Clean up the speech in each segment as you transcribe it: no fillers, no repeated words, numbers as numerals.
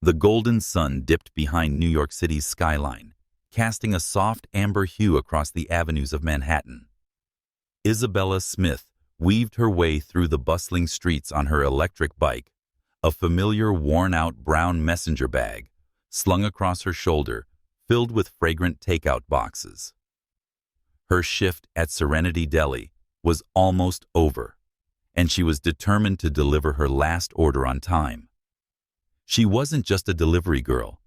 The golden sun dipped behind New York City's skyline, casting a soft amber hue across the avenues of Manhattan. Isabella Smith weaved her way through the bustling streets on her electric bike, a familiar worn-out brown messenger bag slung across her shoulder, filled with fragrant takeout boxes. Her shift at Serenity Deli was almost over, and she was determined to deliver her last order on time. She wasn't just a delivery girl.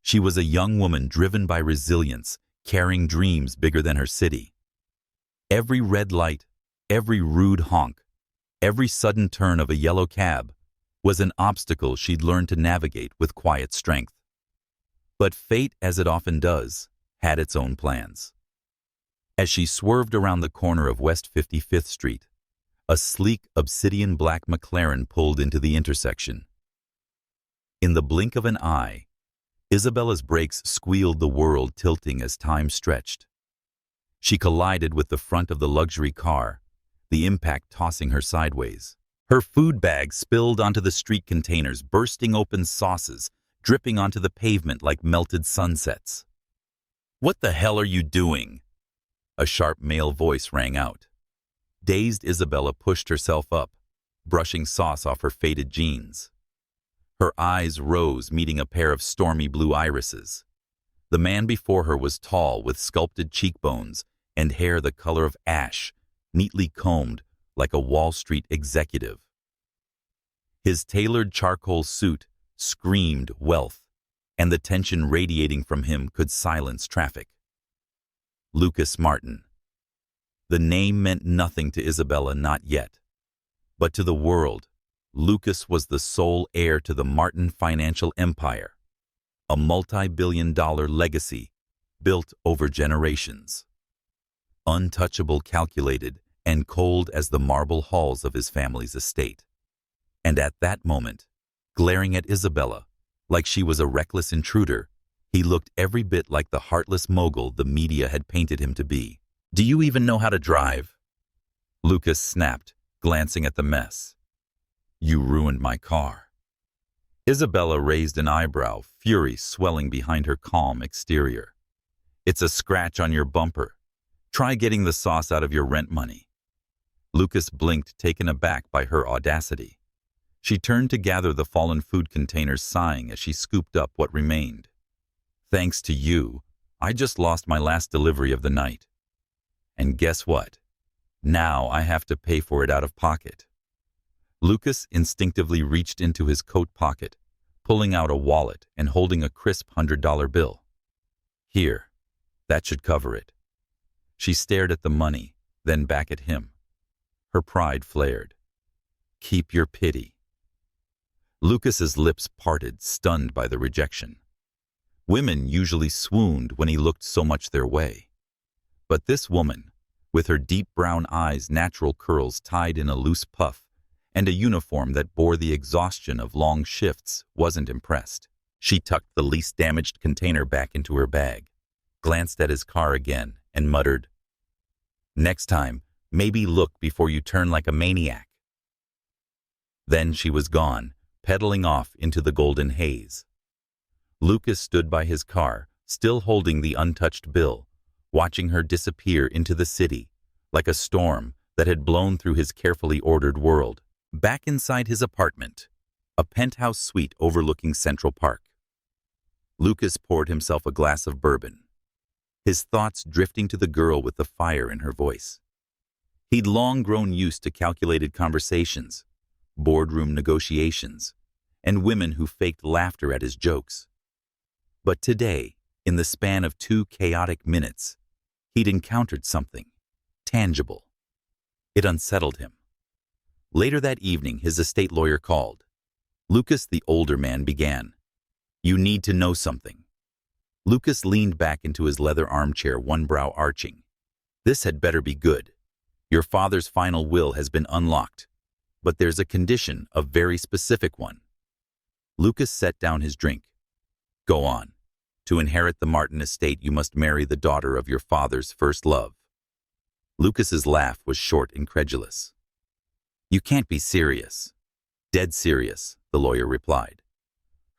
She was a young woman driven by resilience, carrying dreams bigger than her city. Every red light, every rude honk, every sudden turn of a yellow cab was an obstacle she'd learned to navigate with quiet strength. But fate, as it often does, had its own plans. As she swerved around the corner of West 55th Street, a sleek obsidian black McLaren pulled into the intersection. In the blink of an eye, Isabella's brakes squealed, the world tilting as time stretched. She collided with the front of the luxury car, the impact tossing her sideways. Her food bag spilled onto the street containers, bursting open sauces, dripping onto the pavement like melted sunsets. "What the hell are you doing?" A sharp male voice rang out. Dazed Isabella pushed herself up, brushing sauce off her faded jeans. Her eyes rose, meeting a pair of stormy blue irises. The man before her was tall, with sculpted cheekbones and hair the color of ash, neatly combed like a Wall Street executive. His tailored charcoal suit screamed wealth, and the tension radiating from him could silence traffic. Lucas Martin. The name meant nothing to Isabella, not yet. But to the world, Lucas was the sole heir to the Martin financial empire, a multi-billion-dollar legacy built over generations. Untouchable, calculated, and cold as the marble halls of his family's estate. And at that moment, glaring at Isabella like she was a reckless intruder, he looked every bit like the heartless mogul the media had painted him to be. "Do you even know how to drive?" Lucas snapped, glancing at the mess. "You ruined my car." Isabella raised an eyebrow, fury swelling behind her calm exterior. "It's a scratch on your bumper. Try getting the sauce out of your rent money." Lucas blinked, taken aback by her audacity. She turned to gather the fallen food containers, sighing as she scooped up what remained. "Thanks to you, I just lost my last delivery of the night. And guess what? Now I have to pay for it out of pocket." Lucas instinctively reached into his coat pocket, pulling out a wallet and holding a crisp $100 bill. "Here, that should cover it." She stared at the money, then back at him. Her pride flared. "Keep your pity." Lucas's lips parted, stunned by the rejection. Women usually swooned when he looked so much their way. But this woman, with her deep brown eyes, natural curls tied in a loose puff, and a uniform that bore the exhaustion of long shifts, wasn't impressed. She tucked the least damaged container back into her bag, glanced at his car again, and muttered, "Next time, maybe look before you turn like a maniac." Then she was gone, pedaling off into the golden haze. Lucas stood by his car, still holding the untouched bill, watching her disappear into the city, like a storm that had blown through his carefully ordered world. Back inside his apartment, a penthouse suite overlooking Central Park, Lucas poured himself a glass of bourbon, his thoughts drifting to the girl with the fire in her voice. He'd long grown used to calculated conversations, boardroom negotiations, and women who faked laughter at his jokes. But today, in the span of 2 chaotic minutes, he'd encountered something tangible. It unsettled him. Later that evening, his estate lawyer called. Lucas, the older man, began. "You need to know something." Lucas leaned back into his leather armchair, one brow arching. "This had better be good. Your father's final will has been unlocked, but there's a condition, a very specific one." Lucas set down his drink. "Go on. To inherit the Martin estate, you must marry the daughter of your father's first love." Lucas's laugh was short, incredulous. "You can't be serious." "Dead serious," the lawyer replied.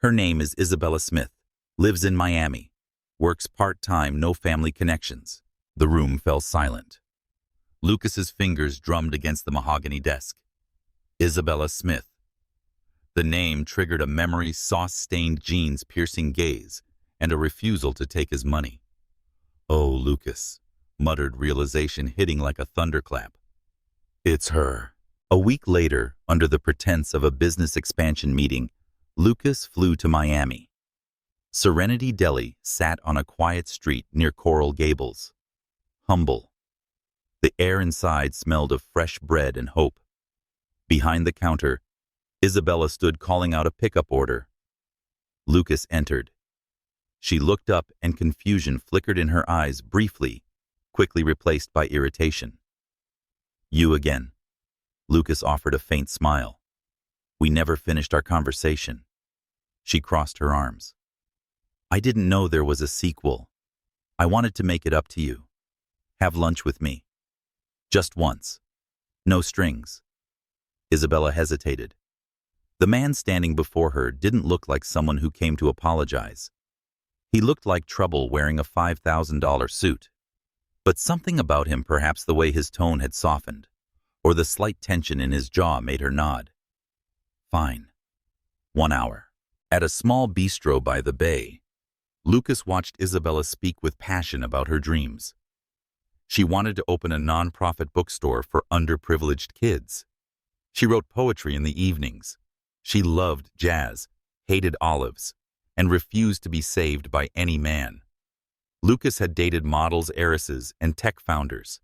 Her name is Isabella Smith, lives in Miami, works part-time, no family connections. The room fell silent. Lucas's fingers drummed against the mahogany desk. Isabella Smith. The name triggered a memory, sauce-stained jeans, piercing gaze, and a refusal to take his money. "Oh, Lucas," muttered realization hitting like a thunderclap. "It's her." A week later, under the pretense of a business expansion meeting, Lucas flew to Miami. Serenity Deli sat on a quiet street near Coral Gables. Humble. The air inside smelled of fresh bread and hope. Behind the counter, Isabella stood calling out a pickup order. Lucas entered. She looked up and confusion flickered in her eyes briefly, quickly replaced by irritation. "You again." Lucas offered a faint smile. "We never finished our conversation." She crossed her arms. "I didn't know there was a sequel. I wanted to make it up to you. Have lunch with me. Just once. No strings." Isabella hesitated. The man standing before her didn't look like someone who came to apologize. He looked like trouble wearing a $5,000 suit. But something about him, perhaps the way his tone had softened, or the slight tension in his jaw, made her nod. "Fine." 1 hour. At a small bistro by the bay, Lucas watched Isabella speak with passion about her dreams. She wanted to open a non-profit bookstore for underprivileged kids. She wrote poetry in the evenings. She loved jazz, hated olives, and refused to be saved by any man. Lucas had dated models, heiresses, and tech founders.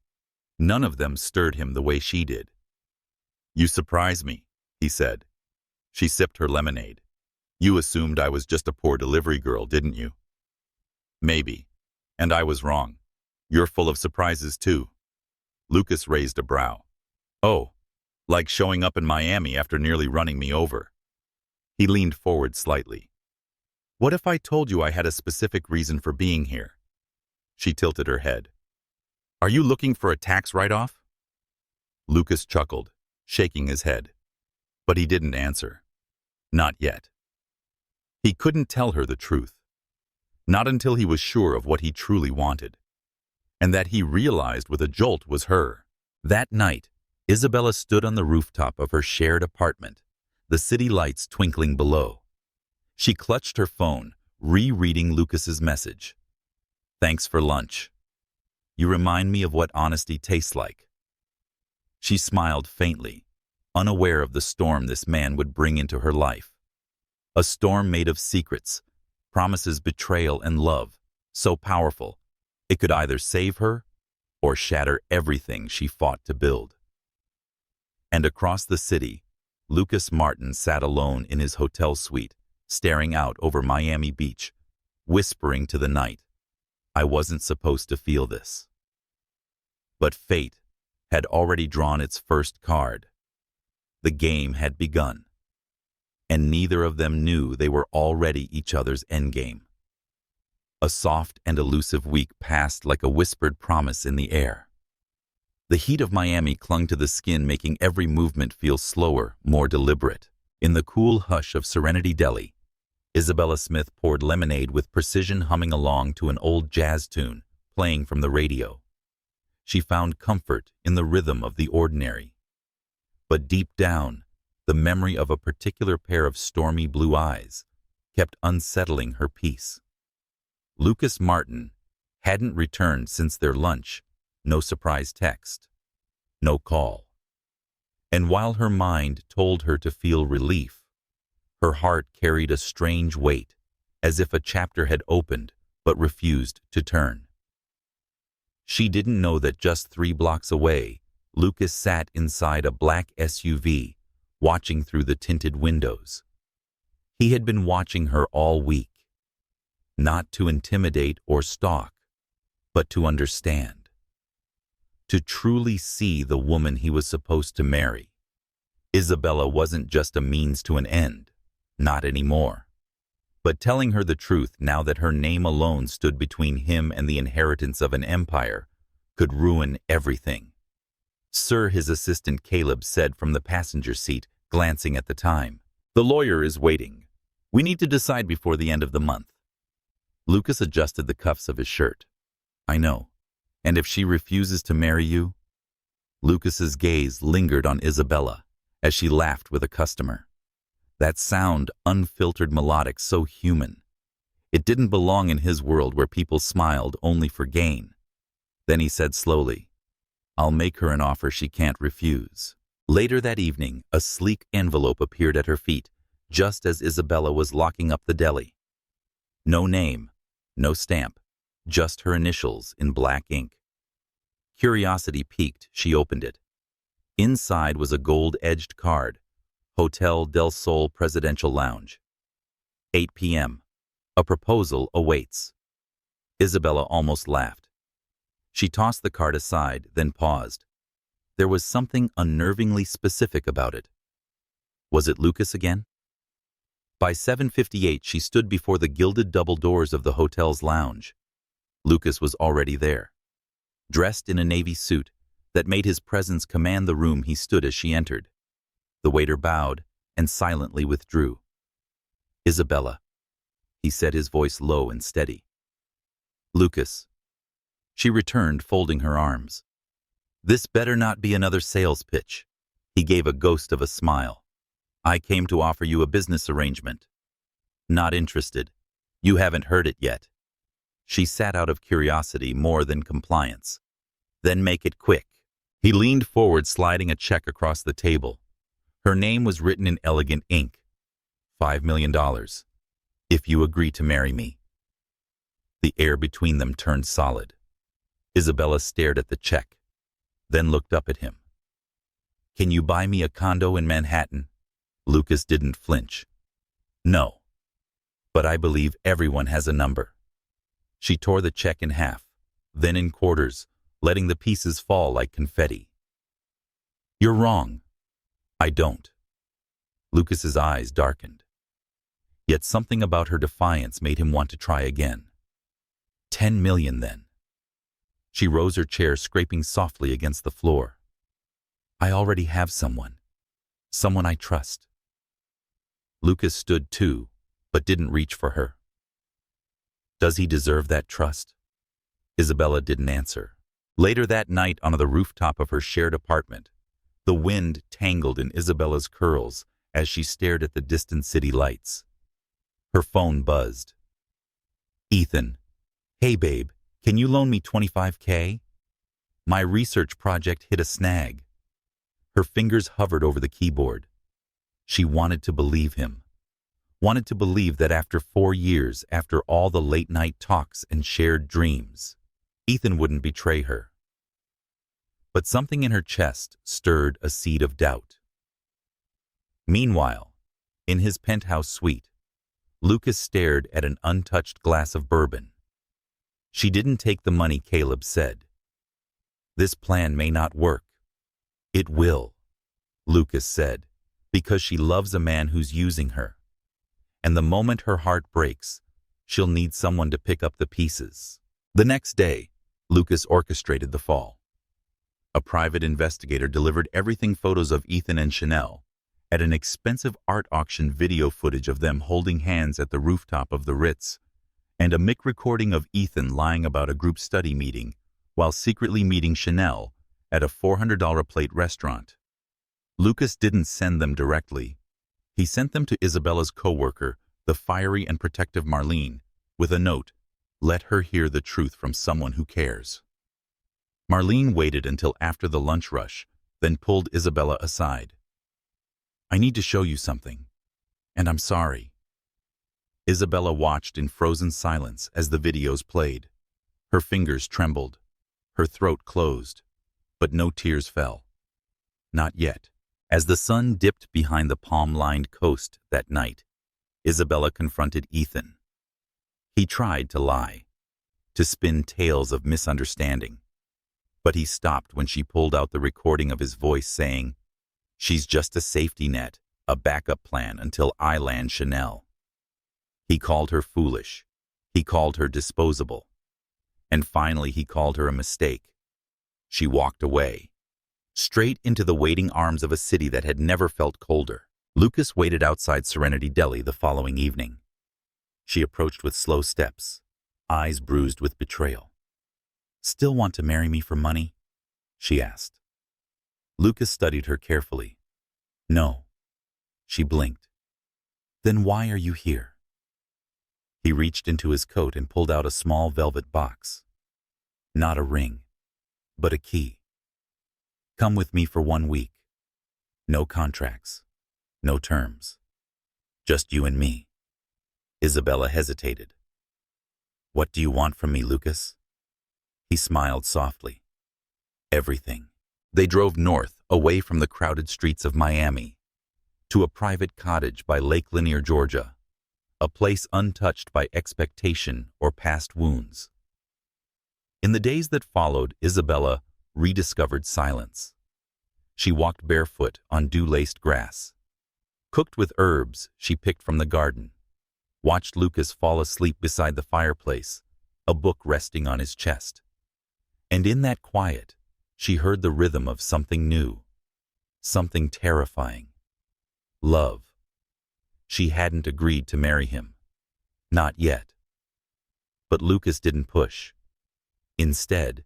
None of them stirred him the way she did. "You surprise me," he said. She sipped her lemonade. "You assumed I was just a poor delivery girl, didn't you?" "Maybe. And I was wrong. You're full of surprises, too." Lucas raised a brow. "Oh, like showing up in Miami after nearly running me over." He leaned forward slightly. "What if I told you I had a specific reason for being here?" She tilted her head. "Are you looking for a tax write-off?" Lucas chuckled, shaking his head. But he didn't answer. Not yet. He couldn't tell her the truth. Not until he was sure of what he truly wanted. And that he realized with a jolt was her. That night, Isabella stood on the rooftop of her shared apartment, the city lights twinkling below. She clutched her phone, rereading Lucas's message. "Thanks for lunch. You remind me of what honesty tastes like." She smiled faintly, unaware of the storm this man would bring into her life. A storm made of secrets, promises, betrayal, and love, so powerful it could either save her or shatter everything she fought to build. And across the city, Lucas Martin sat alone in his hotel suite, staring out over Miami Beach, whispering to the night, "I wasn't supposed to feel this." But fate had already drawn its first card. The game had begun, and neither of them knew they were already each other's endgame. A soft and elusive week passed like a whispered promise in the air. The heat of Miami clung to the skin, making every movement feel slower, more deliberate. In the cool hush of Serenity Deli, Isabella Smith poured lemonade with precision, humming along to an old jazz tune playing from the radio. She found comfort in the rhythm of the ordinary. But deep down, the memory of a particular pair of stormy blue eyes kept unsettling her peace. Lucas Martin hadn't returned since their lunch. No surprise text, no call. And while her mind told her to feel relief, her heart carried a strange weight, as if a chapter had opened but refused to turn. She didn't know that just 3 blocks away, Lucas sat inside a black SUV, watching through the tinted windows. He had been watching her all week, not to intimidate or stalk, but to understand. To truly see the woman he was supposed to marry. Isabella wasn't just a means to an end, not anymore. But telling her the truth now that her name alone stood between him and the inheritance of an empire could ruin everything. "Sir," his assistant Caleb said from the passenger seat, glancing at the time. "The lawyer is waiting. We need to decide before the end of the month. Lucas adjusted the cuffs of his shirt. I know. And if she refuses to marry you? Lucas's gaze lingered on Isabella as she laughed with a customer. That sound, unfiltered melodic, so human. It didn't belong in his world where people smiled only for gain. Then he said slowly, I'll make her an offer she can't refuse. Later that evening, a sleek envelope appeared at her feet, just as Isabella was locking up the deli. No name, no stamp, just her initials in black ink. Curiosity piqued, she opened it. Inside was a gold-edged card, Hotel del Sol Presidential Lounge. 8 p.m. A proposal awaits. Isabella almost laughed. She tossed the card aside, then paused. There was something unnervingly specific about it. Was it Lucas again? By 7:58, she stood before the gilded double doors of the hotel's lounge. Lucas was already there, dressed in a navy suit that made his presence command the room. He stood as she entered. The waiter bowed and silently withdrew. Isabella, he said, his voice low and steady. Lucas. She returned, folding her arms. This better not be another sales pitch. He gave a ghost of a smile. I came to offer you a business arrangement. Not interested. You haven't heard it yet. She sat out of curiosity more than compliance. Then make it quick. He leaned forward, sliding a check across the table. Her name was written in elegant ink. $5 million. If you agree to marry me. The air between them turned solid. Isabella stared at the check, then looked up at him. Can you buy me a condo in Manhattan? Lucas didn't flinch. No. But I believe everyone has a number. She tore the check in half, then in quarters, letting the pieces fall like confetti. You're wrong. I don't. Lucas's eyes darkened. Yet something about her defiance made him want to try again. 10 million then. She rose her chair, scraping softly against the floor. I already have someone. Someone I trust. Lucas stood too, but didn't reach for her. Does he deserve that trust? Isabella didn't answer. Later that night, on the rooftop of her shared apartment, the wind tangled in Isabella's curls as she stared at the distant city lights. Her phone buzzed. Ethan. Hey babe, can you loan me $25K? My research project hit a snag. Her fingers hovered over the keyboard. She wanted to believe him. Wanted to believe that after 4 years, after all the late-night talks and shared dreams, Ethan wouldn't betray her. But something in her chest stirred a seed of doubt. Meanwhile, in his penthouse suite, Lucas stared at an untouched glass of bourbon. She didn't take the money, Caleb said. This plan may not work. It will, Lucas said, because she loves a man who's using her. And the moment her heart breaks, she'll need someone to pick up the pieces. The next day, Lucas orchestrated the fall. A private investigator delivered everything: photos of Ethan and Chanel, at an expensive art auction, video footage of them holding hands at the rooftop of the Ritz, and a mic recording of Ethan lying about a group study meeting while secretly meeting Chanel at a $400 plate restaurant. Lucas didn't send them directly. He sent them to Isabella's co-worker, the fiery and protective Marlene, with a note, let her hear the truth from someone who cares. Marlene waited until after the lunch rush, then pulled Isabella aside. I need to show you something, and I'm sorry. Isabella watched in frozen silence as the videos played. Her fingers trembled, her throat closed, but no tears fell. Not yet. As the sun dipped behind the palm-lined coast that night, Isabella confronted Ethan. He tried to lie, to spin tales of misunderstanding. But he stopped when she pulled out the recording of his voice saying, she's just a safety net, a backup plan until I land Chanel. He called her foolish. He called her disposable. And finally he called her a mistake. She walked away, straight into the waiting arms of a city that had never felt colder. Lucas waited outside Serenity Deli the following evening. She approached with slow steps, eyes bruised with betrayal. "Still want to marry me for money?" she asked. Lucas studied her carefully. "No." She blinked. "Then why are you here?" He reached into his coat and pulled out a small velvet box. Not a ring, but a key. "Come with me for 1 week. No contracts, no terms. Just you and me." Isabella hesitated. "What do you want from me, Lucas?" He smiled softly. "Everything." They drove north, away from the crowded streets of Miami, to a private cottage by Lake Lanier, Georgia, a place untouched by expectation or past wounds. In the days that followed, Isabella rediscovered silence. She walked barefoot on dew-laced grass, cooked with herbs she picked from the garden, watched Lucas fall asleep beside the fireplace, a book resting on his chest. And in that quiet, she heard the rhythm of something new, something terrifying. Love. She hadn't agreed to marry him. Not yet. But Lucas didn't push. Instead,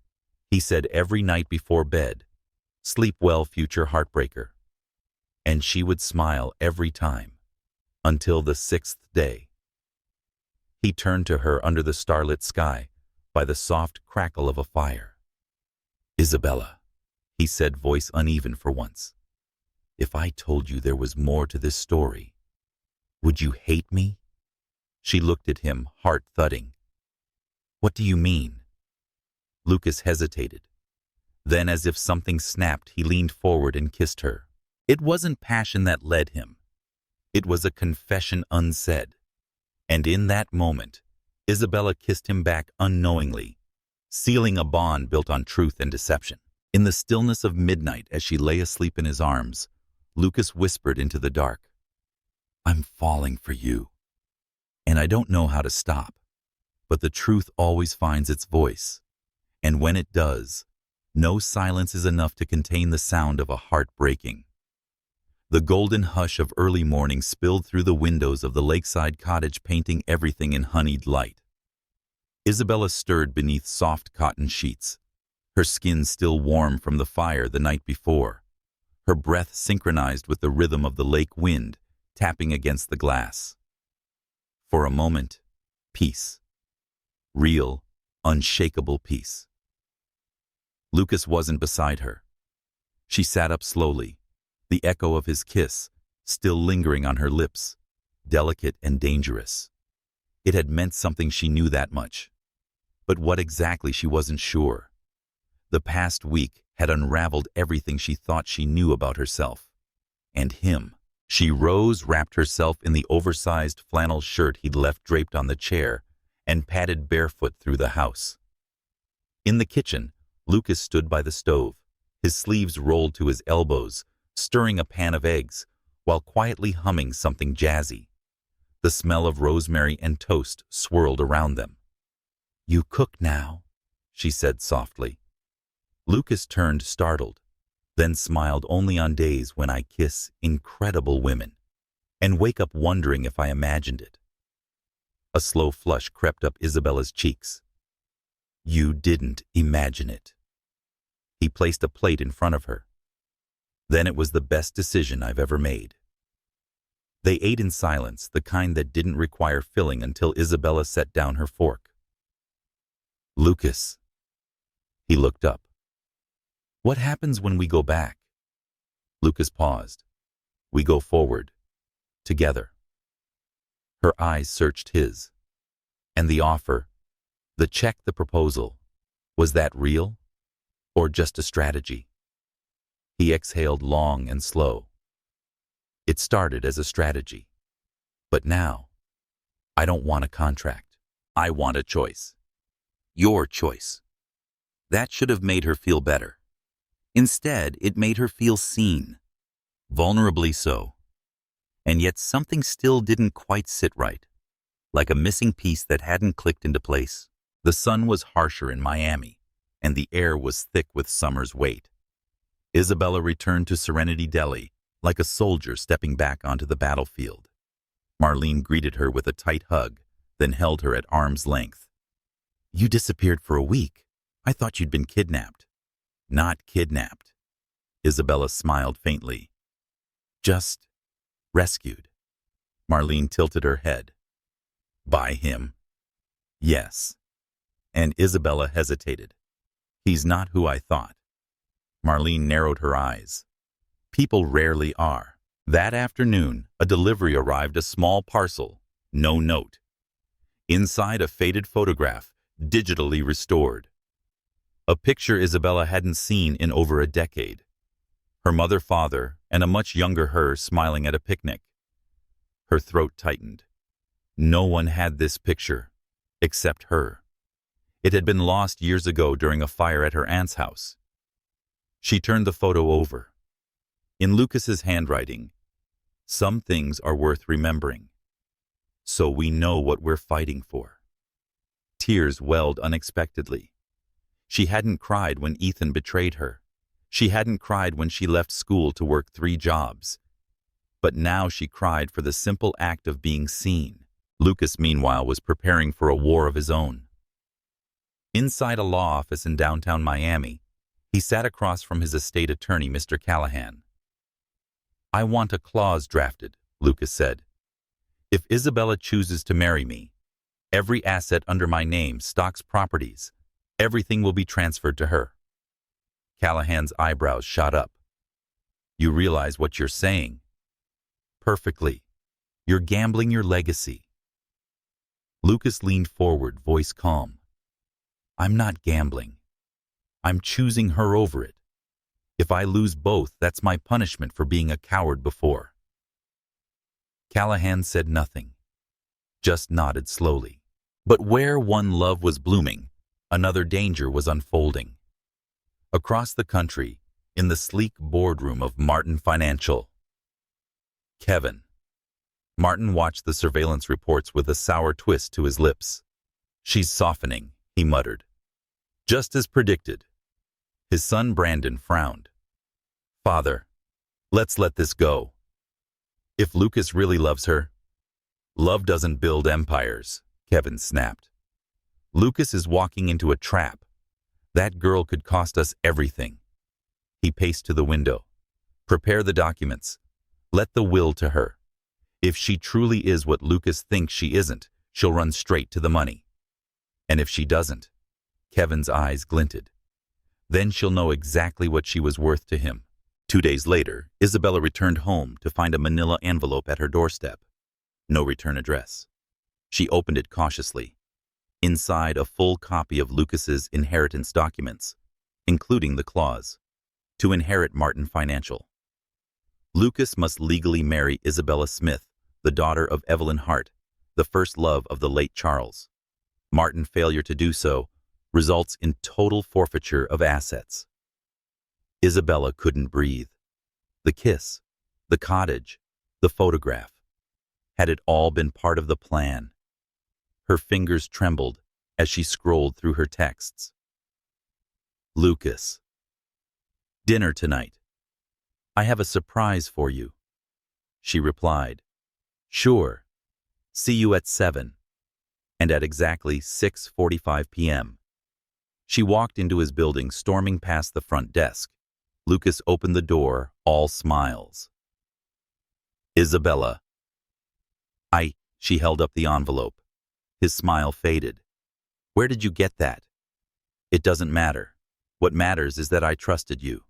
he said every night before bed, "Sleep well, future heartbreaker." And she would smile every time, until the 6th day. He turned to her under the starlit sky, by the soft crackle of a fire. "Isabella," he said, voice uneven for once, "if I told you there was more to this story, would you hate me?" She looked at him, heart thudding. "What do you mean?" Lucas hesitated. Then, as if something snapped, he leaned forward and kissed her. It wasn't passion that led him. It was a confession unsaid. And in that moment, Isabella kissed him back unknowingly, sealing a bond built on truth and deception. In the stillness of midnight, as she lay asleep in his arms, Lucas whispered into the dark, "I'm falling for you. And I don't know how to stop. But the truth always finds its voice. And when it does, no silence is enough to contain the sound of a heart breaking." The golden hush of early morning spilled through the windows of the lakeside cottage, painting everything in honeyed light. Isabella stirred beneath soft cotton sheets, her skin still warm from the fire the night before, her breath synchronized with the rhythm of the lake wind tapping against the glass. For a moment, peace. Real, unshakable peace. Lucas wasn't beside her. She sat up slowly, the echo of his kiss still lingering on her lips, delicate and dangerous. It had meant something, she knew that much. But what exactly, she wasn't sure. The past week had unraveled everything she thought she knew about herself. And him. She rose, wrapped herself in the oversized flannel shirt he'd left draped on the chair, and padded barefoot through the house. In the kitchen, Lucas stood by the stove, his sleeves rolled to his elbows, stirring a pan of eggs, while quietly humming something jazzy. The smell of rosemary and toast swirled around them. "You cook now," she said softly. Lucas turned, startled, then smiled. "Only on days when I kiss incredible women, and wake up wondering if I imagined it." A slow flush crept up Isabella's cheeks. "You didn't imagine it." He placed a plate in front of her. "Then it was the best decision I've ever made." They ate in silence, the kind that didn't require filling, until Isabella set down her fork. "Lucas." He looked up. "What happens when we go back?" Lucas paused. "We go forward. Together." Her eyes searched his. "And the offer, the check, the proposal, was that real? Or just a strategy?" He exhaled long and slow. "It started as a strategy. But now, I don't want a contract. I want a choice. Your choice." That should have made her feel better. Instead, it made her feel seen. Vulnerably so. And yet something still didn't quite sit right, like a missing piece that hadn't clicked into place. The sun was harsher in Miami, and the air was thick with summer's weight. Isabella returned to Serenity Deli, like a soldier stepping back onto the battlefield. Marlene greeted her with a tight hug, then held her at arm's length. "You disappeared for a week. I thought you'd been kidnapped." "Not kidnapped." Isabella smiled faintly. "Just rescued." Marlene tilted her head. "By him?" "Yes." And Isabella hesitated. "He's not who I thought." Marlene narrowed her eyes. "People rarely are." That afternoon, a delivery arrived, a small parcel, no note. Inside, a faded photograph, digitally restored. A picture Isabella hadn't seen in over a decade. Her mother, father, and a much younger her smiling at a picnic. Her throat tightened. No one had this picture, except her. It had been lost years ago during a fire at her aunt's house. She turned the photo over. In Lucas's handwriting, "Some things are worth remembering, so we know what we're fighting for." Tears welled unexpectedly. She hadn't cried when Ethan betrayed her. She hadn't cried when she left school to work 3 jobs. But now she cried for the simple act of being seen. Lucas, meanwhile, was preparing for a war of his own. Inside a law office in downtown Miami, he sat across from his estate attorney, Mr. Callahan. "I want a clause drafted," Lucas said. "If Isabella chooses to marry me, every asset under my name, stocks, properties, everything will be transferred to her." Callahan's eyebrows shot up. "You realize what you're saying?" "Perfectly. You're gambling your legacy." Lucas leaned forward, voice calm. "I'm not gambling. I'm choosing her over it. If I lose both, that's my punishment for being a coward before." Callahan said nothing, just nodded slowly. But where one love was blooming, another danger was unfolding. Across the country, in the sleek boardroom of Martin Financial. Kevin. Martin watched the surveillance reports with a sour twist to his lips. "She's softening," he muttered. "Just as predicted." His son Brandon frowned. "Father, let's let this go. If Lucas really loves her..." "Love doesn't build empires," Kevin snapped. "Lucas is walking into a trap. That girl could cost us everything." He paced to the window. "Prepare the documents. Let the will to her. If she truly is what Lucas thinks she isn't, she'll run straight to the money. And if she doesn't," Kevin's eyes glinted, "then she'll know exactly what she was worth to him." 2 days later, Isabella returned home to find a manila envelope at her doorstep. No return address. She opened it cautiously. Inside, a full copy of Lucas's inheritance documents, including the clause, to inherit Martin Financial. Lucas must legally marry Isabella Smith, the daughter of Evelyn Hart, the first love of the late Charles. Martin's failure to do so results in total forfeiture of assets. Isabella couldn't breathe. The kiss, the cottage, the photograph. Had it all been part of the plan? Her fingers trembled as she scrolled through her texts. "Lucas. Dinner tonight. I have a surprise for you." She replied, "Sure. See you at 7. And at exactly 6:45 p.m. She walked into his building, storming past the front desk. Lucas opened the door, all smiles. "Isabella." She held up the envelope. His smile faded. "Where did you get that?" "It doesn't matter. What matters is that I trusted you.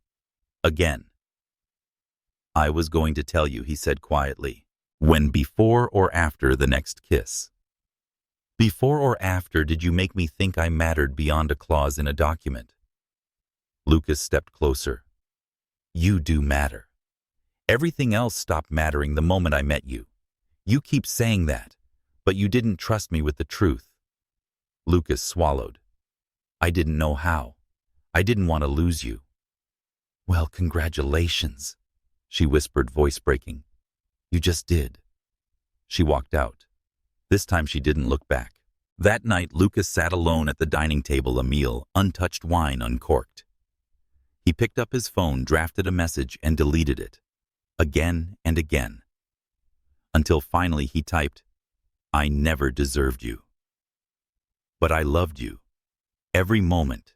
Again." "I was going to tell you," he said quietly. "When before or after the next kiss?" "Before or after did you make me think I mattered beyond a clause in a document?" Lucas stepped closer. "You do matter. Everything else stopped mattering the moment I met you. You keep saying that, but you didn't trust me with the truth." Lucas swallowed. "I didn't know how. I didn't want to lose you." "Well, congratulations," she whispered, voice breaking. "You just did." She walked out. This time she didn't look back. That night, Lucas sat alone at the dining table, a meal, untouched wine uncorked. He picked up his phone, drafted a message, and deleted it. again and again, until finally he typed, "I never deserved you. But I loved you. Every moment,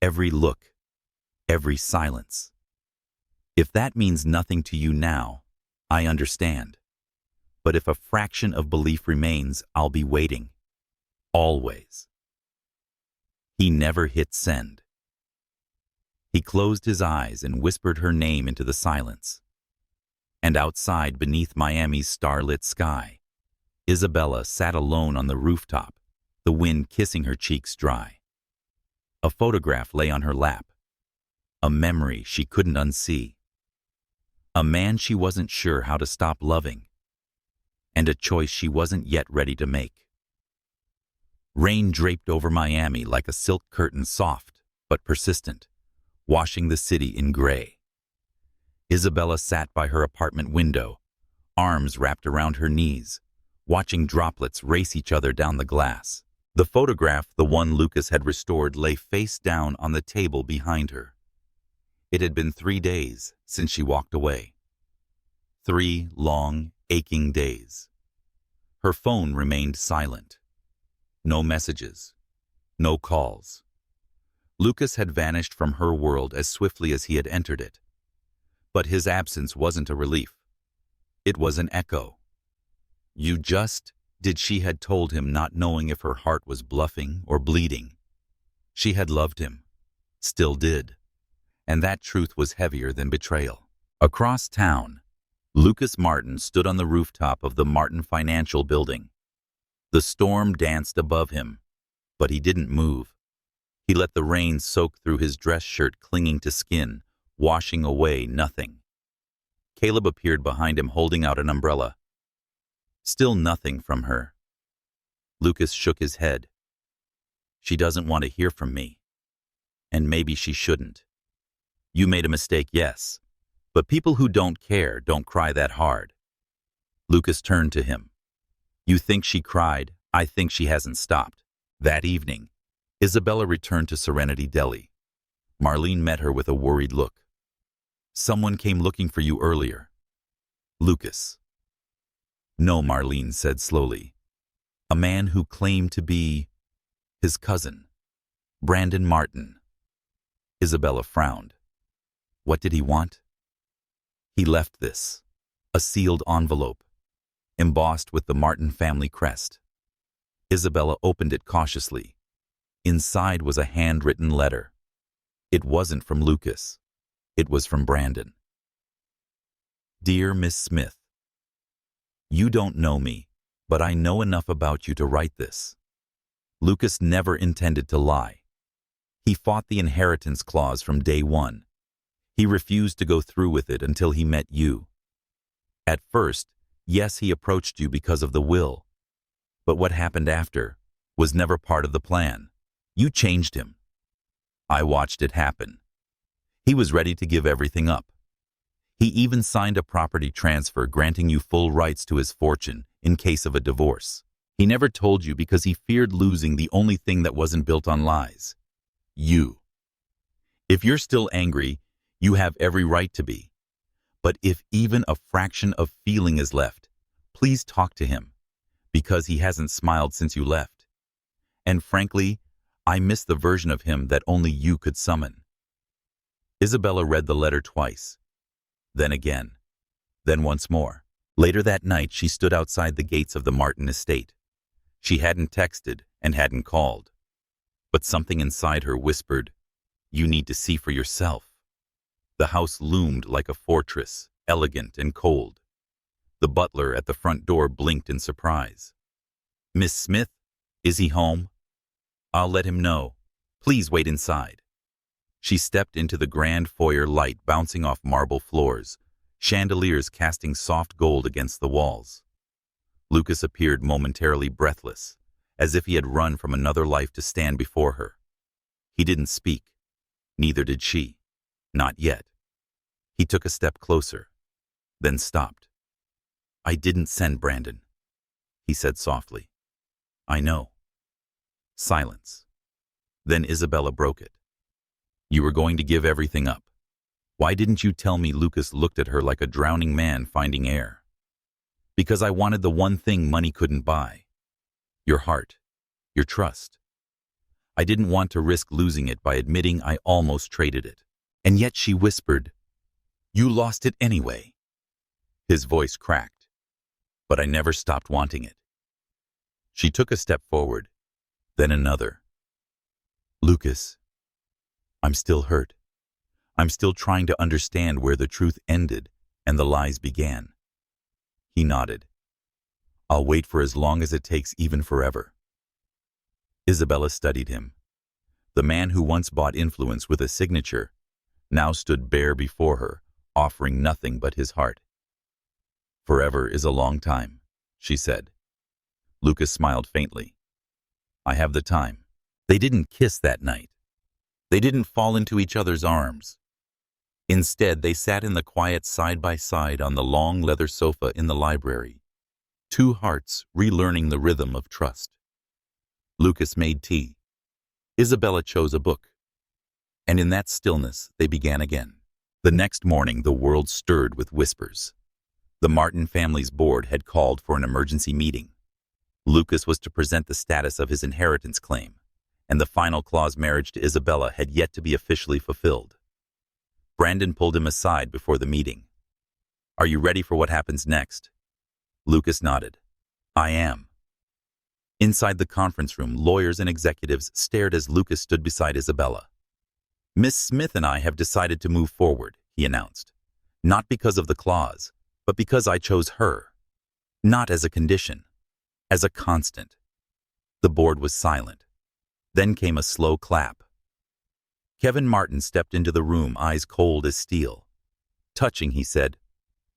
every look, every silence. If that means nothing to you now, I understand. But if a fraction of belief remains, I'll be waiting. Always." He never hit send. He closed his eyes and whispered her name into the silence. And outside, beneath Miami's starlit sky, Isabella sat alone on the rooftop, the wind kissing her cheeks dry. A photograph lay on her lap, a memory she couldn't unsee. A man she wasn't sure how to stop loving, and a choice she wasn't yet ready to make. Rain draped over Miami like a silk curtain, soft but persistent, washing the city in gray. Isabella sat by her apartment window, arms wrapped around her knees, watching droplets race each other down the glass. The photograph, the one Lucas had restored, lay face down on the table behind her. It had been 3 days since she walked away. 3 long, aching days. Her phone remained silent. No messages. No calls. Lucas had vanished from her world as swiftly as he had entered it. But his absence wasn't a relief. It was an echo. Did she had told him, not knowing if her heart was bluffing or bleeding. She had loved him. Still did. And that truth was heavier than betrayal. Across town, Lucas Martin stood on the rooftop of the Martin Financial Building. The storm danced above him, but he didn't move. He let the rain soak through his dress shirt, clinging to skin, washing away nothing. Caleb appeared behind him, holding out an umbrella. Still nothing from her. Lucas shook his head. She doesn't want to hear from me. And maybe she shouldn't. You made a mistake, yes. But people who don't care don't cry that hard. Lucas turned to him. You think she cried? I think she hasn't stopped. That evening, Isabella returned to Serenity Deli. Marlene met her with a worried look. Someone came looking for you earlier. Lucas. No, Marlene said slowly. A man who claimed to be his cousin, Brandon Martin. Isabella frowned. What did he want? He left this, a sealed envelope, embossed with the Martin family crest. Isabella opened it cautiously. Inside was a handwritten letter. It wasn't from Lucas. It was from Brandon. Dear Miss Smith, you don't know me, but I know enough about you to write this. Lucas never intended to lie. He fought the inheritance clause from day one. He refused to go through with it until he met you. At first, yes, he approached you because of the will. But what happened after was never part of the plan. You changed him. I watched it happen. He was ready to give everything up. He even signed a property transfer granting you full rights to his fortune in case of a divorce. He never told you because he feared losing the only thing that wasn't built on lies. You. If you're still angry, you have every right to be. But if even a fraction of feeling is left, please talk to him, because he hasn't smiled since you left. And frankly, I miss the version of him that only you could summon. Isabella read the letter twice, then again, then once more. Later that night, she stood outside the gates of the Martin estate. She hadn't texted and hadn't called. But something inside her whispered, you need to see for yourself. The house loomed like a fortress, elegant and cold. The butler at the front door blinked in surprise. Miss Smith, is he home? I'll let him know. Please wait inside. She stepped into the grand foyer, light bouncing off marble floors, chandeliers casting soft gold against the walls. Lucas appeared momentarily breathless, as if he had run from another life to stand before her. He didn't speak. Neither did she. Not yet. He took a step closer, then stopped. I didn't send Brandon, he said softly. I know. Silence. Then Isabella broke it. You were going to give everything up. Why didn't you tell me? Lucas looked at her like a drowning man finding air. Because I wanted the one thing money couldn't buy. Your heart. Your trust. I didn't want to risk losing it by admitting I almost traded it. And yet she whispered, "You lost it anyway." His voice cracked. But I never stopped wanting it. She took a step forward, then another. "Lucas, I'm still hurt. I'm still trying to understand where the truth ended and the lies began." He nodded. "I'll wait for as long as it takes, even forever." Isabella studied him. The man who once bought influence with a signature now stood bare before her, offering nothing but his heart. "Forever is a long time," she said. Lucas smiled faintly. "I have the time." They didn't kiss that night. They didn't fall into each other's arms. Instead, they sat in the quiet side by side on the long leather sofa in the library, two hearts relearning the rhythm of trust. Lucas made tea. Isabella chose a book. And in that stillness, they began again. The next morning, the world stirred with whispers. The Martin family's board had called for an emergency meeting. Lucas was to present the status of his inheritance claim, and the final clause marriage to Isabella had yet to be officially fulfilled. Brandon pulled him aside before the meeting. "Are you ready for what happens next?" Lucas nodded. "I am." Inside the conference room, lawyers and executives stared as Lucas stood beside Isabella. "Miss Smith and I have decided to move forward," he announced. "Not because of the clause, but because I chose her. Not as a condition, as a constant." The board was silent. Then came a slow clap. Kevin Martin stepped into the room, eyes cold as steel. "Touching," he said,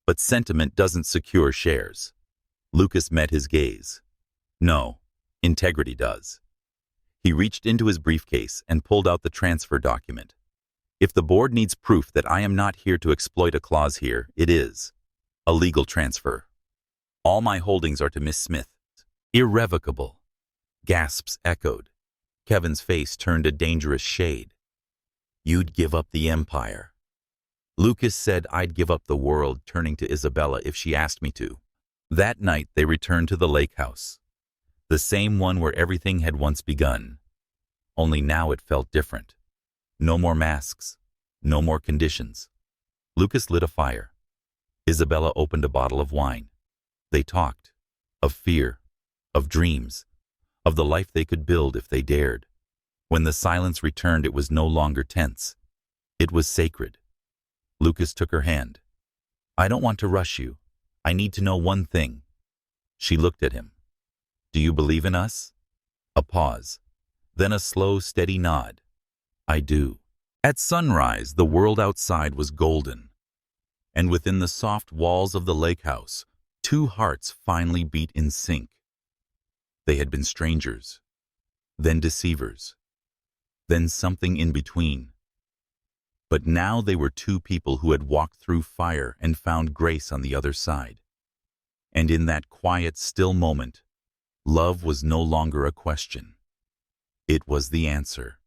"but sentiment doesn't secure shares." Lucas met his gaze. "No, integrity does." He reached into his briefcase and pulled out the transfer document. "If the board needs proof that I am not here to exploit a clause here, it is a legal transfer. All my holdings are to Miss Smith." "Irrevocable." Gasps echoed. Kevin's face turned a dangerous shade. "You'd give up the empire." Lucas said I'd give up the world, turning to Isabella, "if she asked me to." That night they returned to the lake house, the same one where everything had once begun. Only now it felt different. No more masks, no more conditions. Lucas lit a fire. Isabella opened a bottle of wine. They talked, of fear, of dreams, of the life they could build if they dared. When the silence returned, it was no longer tense. It was sacred. Lucas took her hand. "I don't want to rush you. I need to know one thing." She looked at him. "Do you believe in us?" A pause, then a slow, steady nod. "I do." At sunrise, the world outside was golden. And within the soft walls of the lake house, two hearts finally beat in sync. They had been strangers, then deceivers, then something in between. But now they were two people who had walked through fire and found grace on the other side. And in that quiet, still moment, love was no longer a question. It was the answer.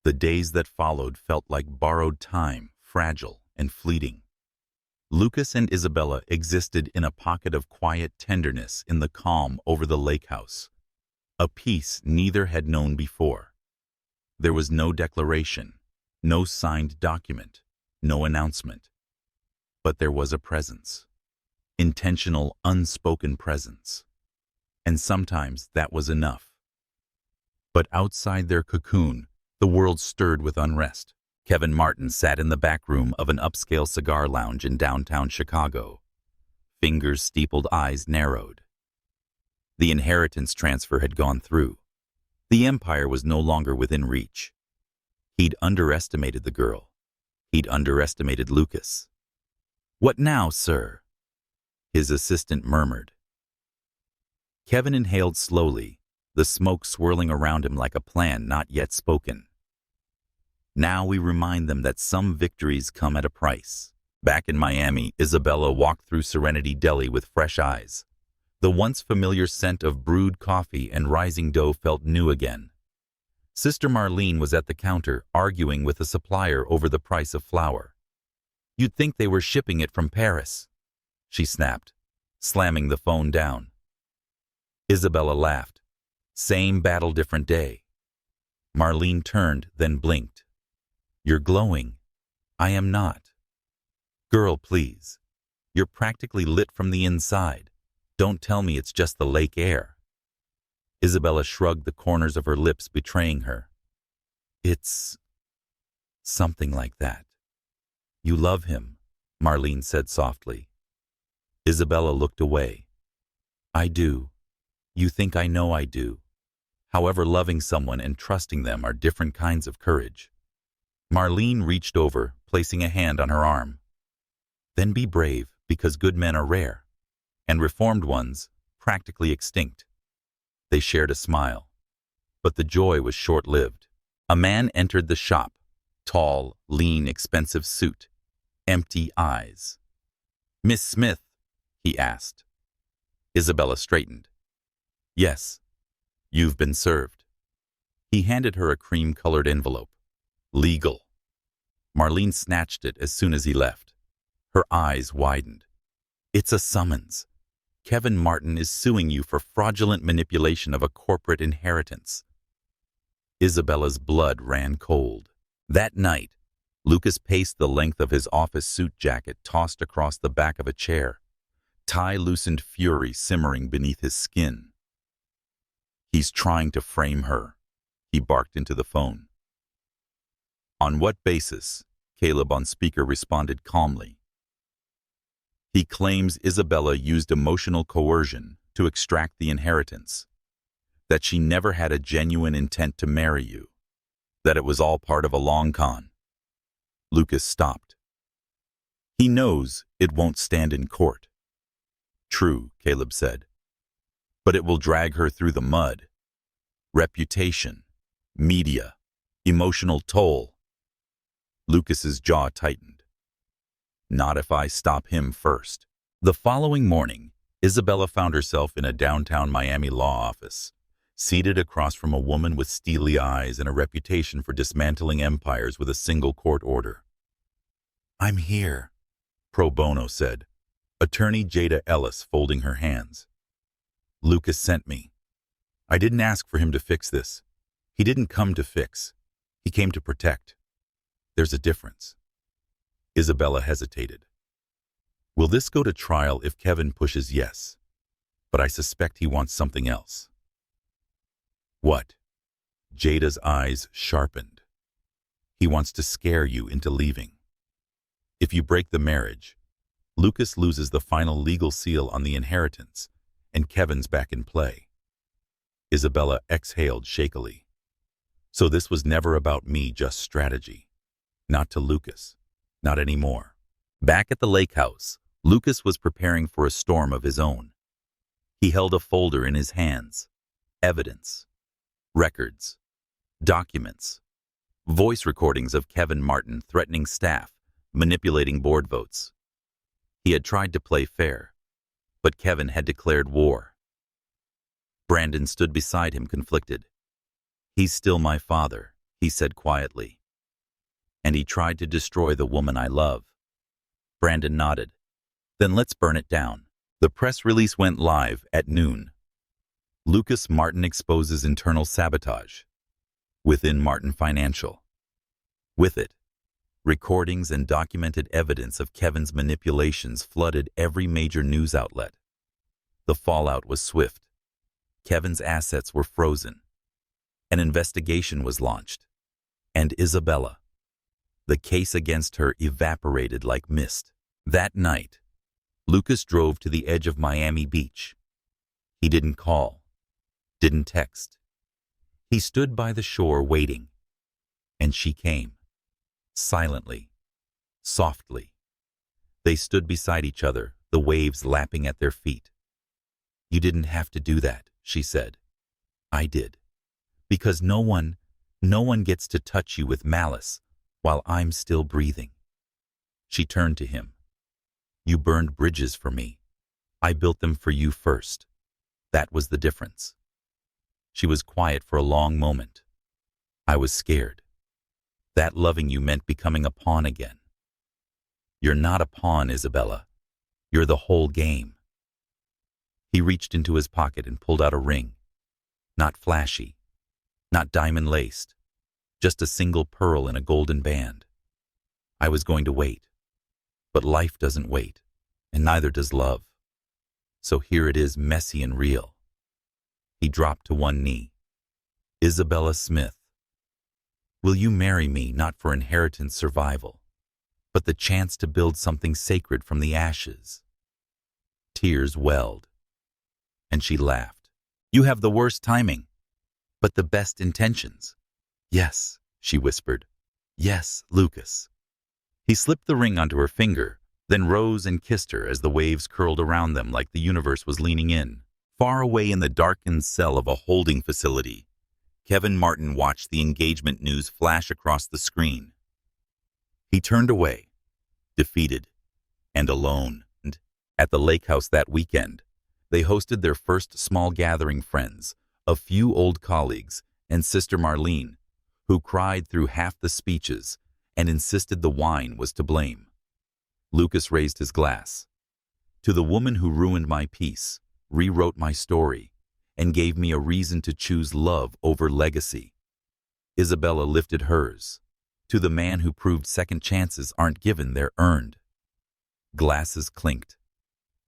The days that followed felt like borrowed time, fragile and fleeting. Lucas and Isabella existed in a pocket of quiet tenderness in the calm over the lake house, a peace neither had known before. There was no declaration, no signed document, no announcement. But there was a presence, intentional, unspoken presence. And sometimes that was enough. But outside their cocoon, the world stirred with unrest. Kevin Martin sat in the back room of an upscale cigar lounge in downtown Chicago. Fingers steepled, eyes narrowed. The inheritance transfer had gone through. The empire was no longer within reach. He'd underestimated the girl. He'd underestimated Lucas. "What now, sir?" his assistant murmured. Kevin inhaled slowly, the smoke swirling around him like a plan not yet spoken. "Now we remind them that some victories come at a price." Back in Miami, Isabella walked through Serenity Deli with fresh eyes. The once familiar scent of brewed coffee and rising dough felt new again. Sister Marlene was at the counter, arguing with a supplier over the price of flour. You'd think they were shipping it from Paris, she snapped, slamming the phone down. Isabella laughed. Same battle, different day. Marlene turned, then blinked. You're glowing. I am not. Girl, please. You're practically lit from the inside. Don't tell me it's just the lake air. Isabella shrugged the corners of her lips, betraying her. It's something like that. You love him, Marlene said softly. Isabella looked away. I do. You think I know I do. However, loving someone and trusting them are different kinds of courage. Marlene reached over, placing a hand on her arm. Then be brave, because good men are rare, and reformed ones practically extinct. They shared a smile, but the joy was short-lived. A man entered the shop, tall, lean, expensive suit, empty eyes. Miss Smith, he asked. Isabella straightened. Yes, you've been served. He handed her a cream-colored envelope. Legal. Marlene snatched it as soon as he left. Her eyes widened. It's a summons. Kevin Martin is suing you for fraudulent manipulation of a corporate inheritance. Isabella's blood ran cold. That night, Lucas paced the length of his office suit jacket tossed across the back of a chair, tie-loosened fury simmering beneath his skin. He's trying to frame her, he barked into the phone. On what basis? Caleb on speaker responded calmly. He claims Isabella used emotional coercion to extract the inheritance, that she never had a genuine intent to marry you, that it was all part of a long con. Lucas stopped. He knows it won't stand in court. True, Caleb said, but it will drag her through the mud. Reputation, media, emotional toll. Lucas's jaw tightened. Not if I stop him first. The following morning, Isabella found herself in a downtown Miami law office, seated across from a woman with steely eyes and a reputation for dismantling empires with a single court order. I'm here, pro bono said, attorney Jada Ellis folding her hands. Lucas sent me. I didn't ask for him to fix this. He didn't come to fix. He came to protect. There's a difference. Isabella hesitated. Will this go to trial if Kevin pushes yes? But I suspect he wants something else. What? Jada's eyes sharpened. He wants to scare you into leaving. If you break the marriage, Lucas loses the final legal seal on the inheritance, and Kevin's back in play. Isabella exhaled shakily. So this was never about me, just strategy. Not to Lucas. Not anymore. Back at the lake house, Lucas was preparing for a storm of his own. He held a folder in his hands. Evidence. Records. Documents. Voice recordings of Kevin Martin threatening staff, manipulating board votes. He had tried to play fair, but Kevin had declared war. Brandon stood beside him, conflicted. He's still my father, he said quietly. And he tried to destroy the woman I love. Brandon nodded. Then let's burn it down. The press release went live at noon. Lucas Martin exposes internal sabotage within Martin Financial. With it, recordings and documented evidence of Kevin's manipulations flooded every major news outlet. The fallout was swift. Kevin's assets were frozen. An investigation was launched. And Isabella, the case against her evaporated like mist. That night, Lucas drove to the edge of Miami Beach. He didn't call, didn't text. He stood by the shore waiting, and she came. Silently, softly. They stood beside each other, the waves lapping at their feet. You didn't have to do that, she said. I did. Because no one gets to touch you with malice while I'm still breathing. She turned to him. You burned bridges for me. I built them for you first. That was the difference. She was quiet for a long moment. I was scared. That loving you meant becoming a pawn again. You're not a pawn, Isabella. You're the whole game. He reached into his pocket and pulled out a ring. Not flashy, not diamond-laced, just a single pearl in a golden band. I was going to wait. But life doesn't wait, and neither does love. So here it is, messy and real. He dropped to one knee. Isabella Smith, will you marry me not for inheritance survival, but the chance to build something sacred from the ashes? Tears welled, and she laughed. You have the worst timing, but the best intentions. Yes, she whispered. Yes, Lucas. He slipped the ring onto her finger, then rose and kissed her as the waves curled around them like the universe was leaning in. Far away in the darkened cell of a holding facility, Kevin Martin watched the engagement news flash across the screen. He turned away, defeated and alone. And at the lake house that weekend, they hosted their first small gathering friends, a few old colleagues, and Sister Marlene, who cried through half the speeches and insisted the wine was to blame. Lucas raised his glass. To the woman who ruined my peace, rewrote my story, and gave me a reason to choose love over legacy. Isabella lifted hers. To the man who proved second chances aren't given, they're earned. Glasses clinked,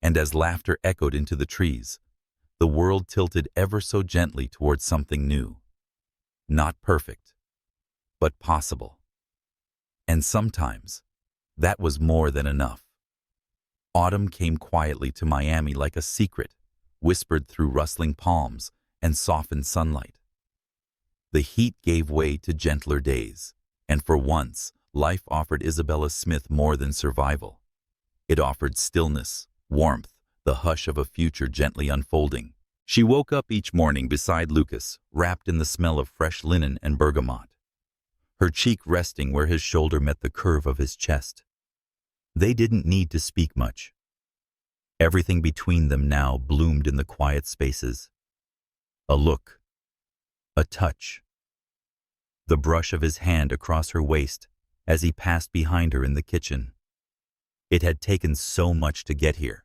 and as laughter echoed into the trees, the world tilted ever so gently towards something new. Not perfect, but possible. And sometimes, that was more than enough. Autumn came quietly to Miami like a secret, whispered through rustling palms and softened sunlight. The heat gave way to gentler days, and for once, life offered Isabella Smith more than survival. It offered stillness, warmth, the hush of a future gently unfolding. She woke up each morning beside Lucas, wrapped in the smell of fresh linen and bergamot, her cheek resting where his shoulder met the curve of his chest. They didn't need to speak much. Everything between them now bloomed in the quiet spaces. A look, a touch, the brush of his hand across her waist as he passed behind her in the kitchen. It had taken so much to get here,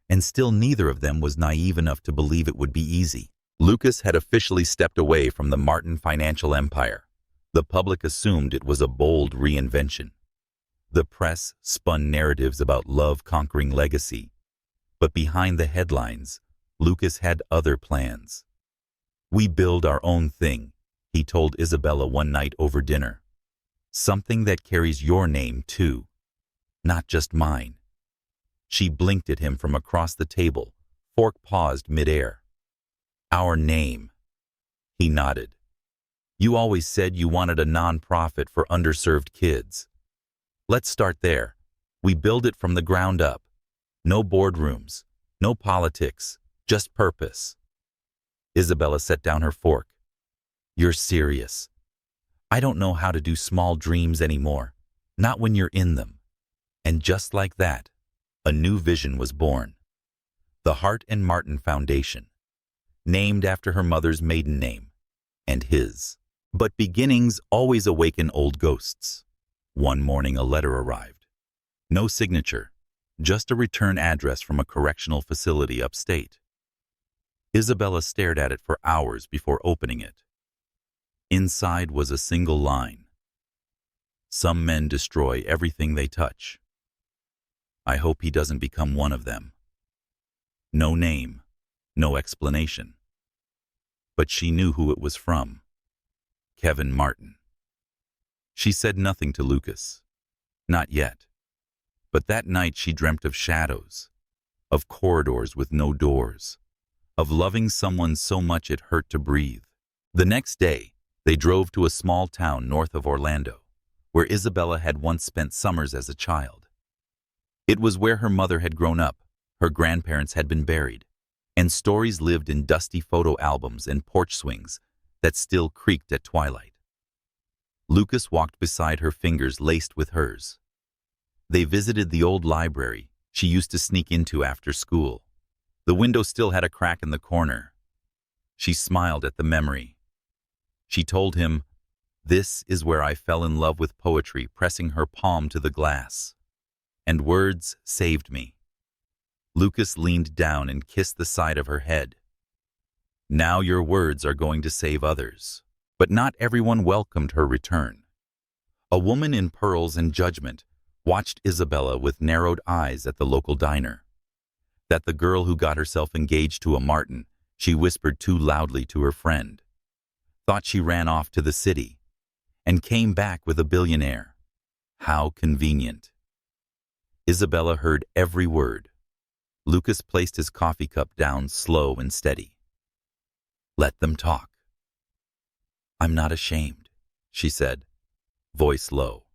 and still neither of them was naive enough to believe it would be easy. Lucas had officially stepped away from the Martin financial empire. The public assumed it was a bold reinvention. The press spun narratives about love conquering legacy. But behind the headlines, Lucas had other plans. We build our own thing, he told Isabella one night over dinner. Something that carries your name too, not just mine. She blinked at him from across the table, fork paused midair. Our name. He nodded. You always said you wanted a non-profit for underserved kids. Let's start there. We build it from the ground up. No boardrooms, no politics, just purpose. Isabella set down her fork. You're serious. I don't know how to do small dreams anymore, not when you're in them. And just like that, a new vision was born. The Hart and Martin Foundation, named after her mother's maiden name, and his. But beginnings always awaken old ghosts. One morning a letter arrived. No signature, just a return address from a correctional facility upstate. Isabella stared at it for hours before opening it. Inside was a single line. Some men destroy everything they touch. I hope he doesn't become one of them. No name, no explanation. But she knew who it was from. Kevin Martin. She said nothing to Lucas. Not yet. But that night she dreamt of shadows, of corridors with no doors, of loving someone so much it hurt to breathe. The next day, they drove to a small town north of Orlando, where Isabella had once spent summers as a child. It was where her mother had grown up, her grandparents had been buried, and stories lived in dusty photo albums and porch swings that still creaked at twilight. Lucas walked beside her, fingers laced with hers. They visited the old library she used to sneak into after school. The window still had a crack in the corner. She smiled at the memory. She told him, "This is where I fell in love with poetry," pressing her palm to the glass. And words saved me. Lucas leaned down and kissed the side of her head. Now your words are going to save others. But not everyone welcomed her return. A woman in pearls and judgment watched Isabella with narrowed eyes at the local diner. That the girl who got herself engaged to a Martin, she whispered too loudly to her friend. Thought she ran off to the city and came back with a billionaire. How convenient. Isabella heard every word. Lucas placed his coffee cup down slow and steady. Let them talk. I'm not ashamed, she said, voice low.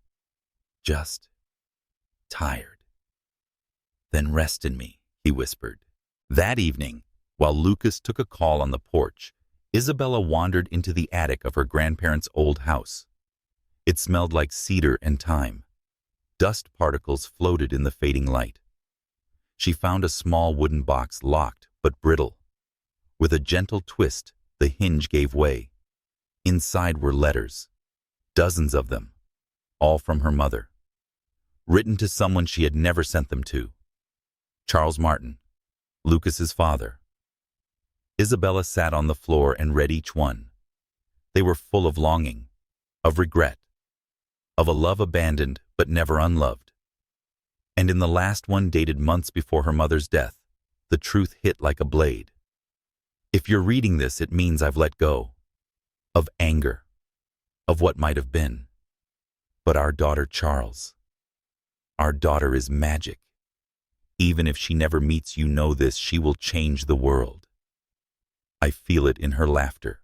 Just tired. Then rest in me, he whispered. That evening, while Lucas took a call on the porch, Isabella wandered into the attic of her grandparents' old house. It smelled like cedar and thyme. Dust particles floated in the fading light. She found a small wooden box locked but brittle. With a gentle twist, the hinge gave way. Inside were letters, dozens of them, all from her mother, written to someone she had never sent them to. Charles Martin, Lucas's father. Isabella sat on the floor and read each one. They were full of longing, of regret, of a love abandoned but never unloved. And in the last one, dated months before her mother's death, the truth hit like a blade. If you're reading this, it means I've let go. Of anger, of what might have been. But our daughter, Charles, our daughter is magic. Even if she never meets you, know this, she will change the world. I feel it in her laughter.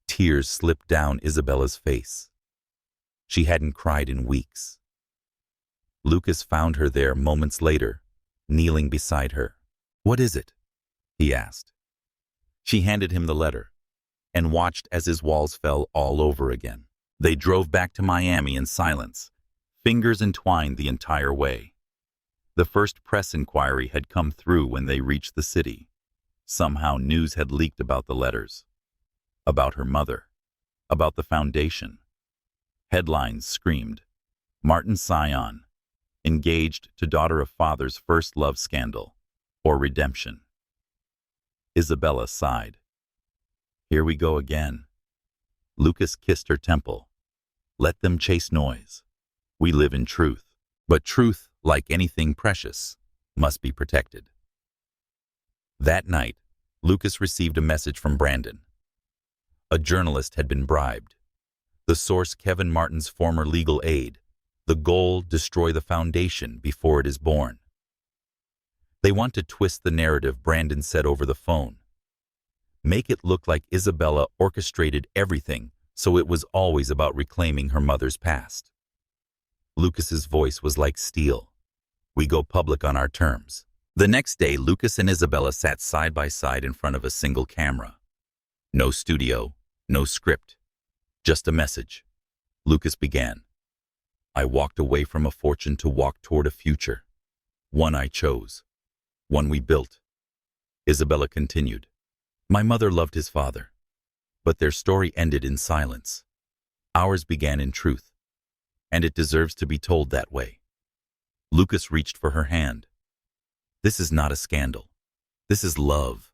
Tears slipped down Isabella's face. She hadn't cried in weeks. Lucas found her there moments later, kneeling beside her. What is it? He asked. She handed him the letter and watched as his walls fell all over again. They drove back to Miami in silence, fingers entwined the entire way. The first press inquiry had come through when they reached the city. Somehow news had leaked about the letters, about her mother, about the foundation. Headlines screamed, Martin Scion, engaged to daughter of father's first love scandal, or redemption. Isabella sighed. Here we go again. Lucas kissed her temple. Let them chase noise. We live in truth. But truth, like anything precious, must be protected. That night, Lucas received a message from Brandon. A journalist had been bribed. The source, Kevin Martin's former legal aid. The goal, destroy the foundation before it is born. They want to twist the narrative, Brandon said over the phone. Make it look like Isabella orchestrated everything, so it was always about reclaiming her mother's past. Lucas's voice was like steel. We go public on our terms. The next day, Lucas and Isabella sat side by side in front of a single camera. No studio, no script, just a message. Lucas began. I walked away from a fortune to walk toward a future. One I chose. One we built. Isabella continued. My mother loved his father, but their story ended in silence. Ours began in truth, and it deserves to be told that way. Lucas reached for her hand. This is not a scandal. This is love.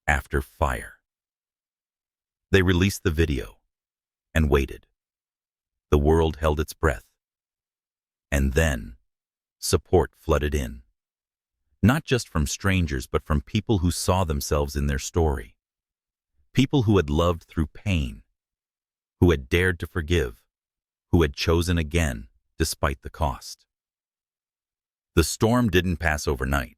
After fire. They released the video and waited. The world held its breath. And then, support flooded in. Not just from strangers, but from people who saw themselves in their story. People who had loved through pain, who had dared to forgive, who had chosen again despite the cost. The storm didn't pass overnight,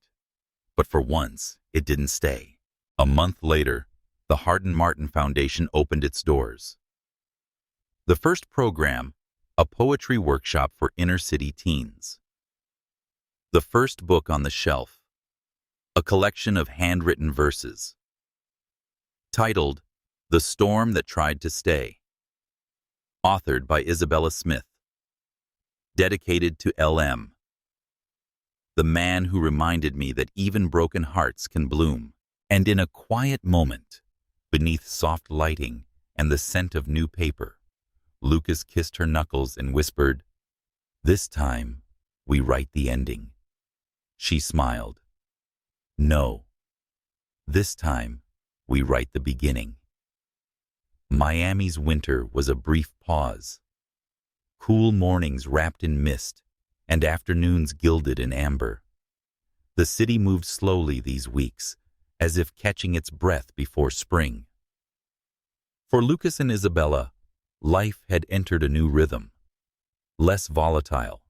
but for once, it didn't stay. A month later, the Hardin Martin Foundation opened its doors. The first program, a poetry workshop for inner-city teens. The first book on the shelf, a collection of handwritten verses, titled The Storm That Tried to Stay, authored by Isabella Smith, dedicated to LM, the man who reminded me that even broken hearts can bloom. And in a quiet moment, beneath soft lighting and the scent of new paper, Lucas kissed her knuckles and whispered, This time, we write the ending." She smiled. "No. This time, we write the beginning." Miami's winter was a brief pause. Cool mornings wrapped in mist, and afternoons gilded in amber. The city moved slowly these weeks, as if catching its breath before spring. For Lucas and Isabella, life had entered a new rhythm. Less volatile,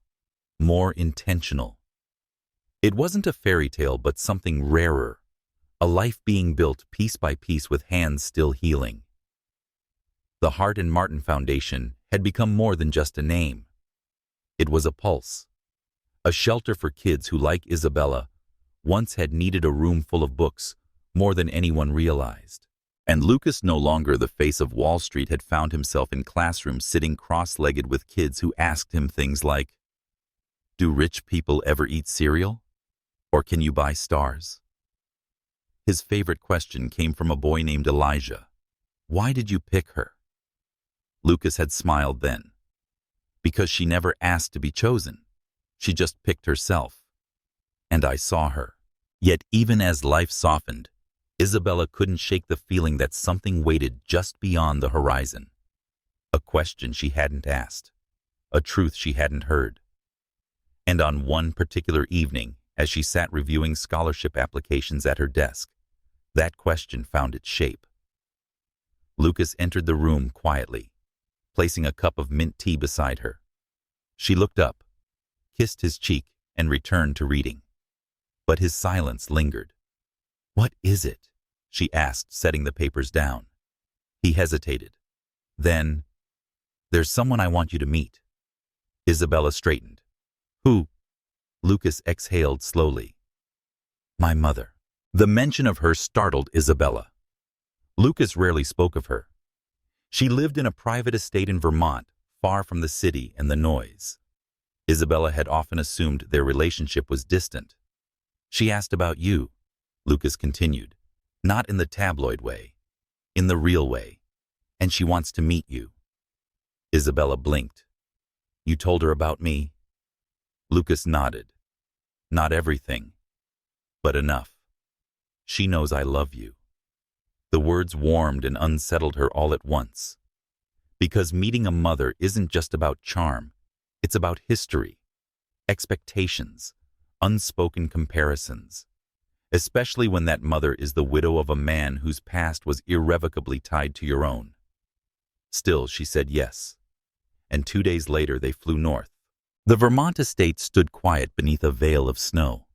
more intentional. It wasn't a fairy tale, but something rarer, a life being built piece by piece with hands still healing. The Hart and Martin Foundation had become more than just a name. It was a pulse, a shelter for kids who, like Isabella, once had needed a room full of books more than anyone realized. And Lucas, no longer the face of Wall Street, had found himself in classrooms sitting cross-legged with kids who asked him things like, "Do rich people ever eat cereal? Or can you buy stars?" His favorite question came from a boy named Elijah. "Why did you pick her?" Lucas had smiled then. "Because she never asked to be chosen. She just picked herself. And I saw her." Yet even as life softened, Isabella couldn't shake the feeling that something waited just beyond the horizon. A question she hadn't asked, a truth she hadn't heard. And on one particular evening, as she sat reviewing scholarship applications at her desk, that question found its shape. Lucas entered the room quietly, placing a cup of mint tea beside her. She looked up, kissed his cheek, and returned to reading. But his silence lingered. "What is it?" she asked, setting the papers down. He hesitated. Then, "There's someone I want you to meet." Isabella straightened. "Who?" Lucas exhaled slowly. "My mother." The mention of her startled Isabella. Lucas rarely spoke of her. She lived in a private estate in Vermont, far from the city and the noise. Isabella had often assumed their relationship was distant. "She asked about you," Lucas continued, "not in the tabloid way, in the real way, and she wants to meet you." Isabella blinked. "You told her about me?" Lucas nodded. "Not everything, but enough. She knows I love you." The words warmed and unsettled her all at once. Because meeting a mother isn't just about charm, it's about history, expectations, unspoken comparisons, especially when that mother is the widow of a man whose past was irrevocably tied to your own. Still, she said yes, and 2 days later they flew north. The Vermont estate stood quiet beneath a veil of snow.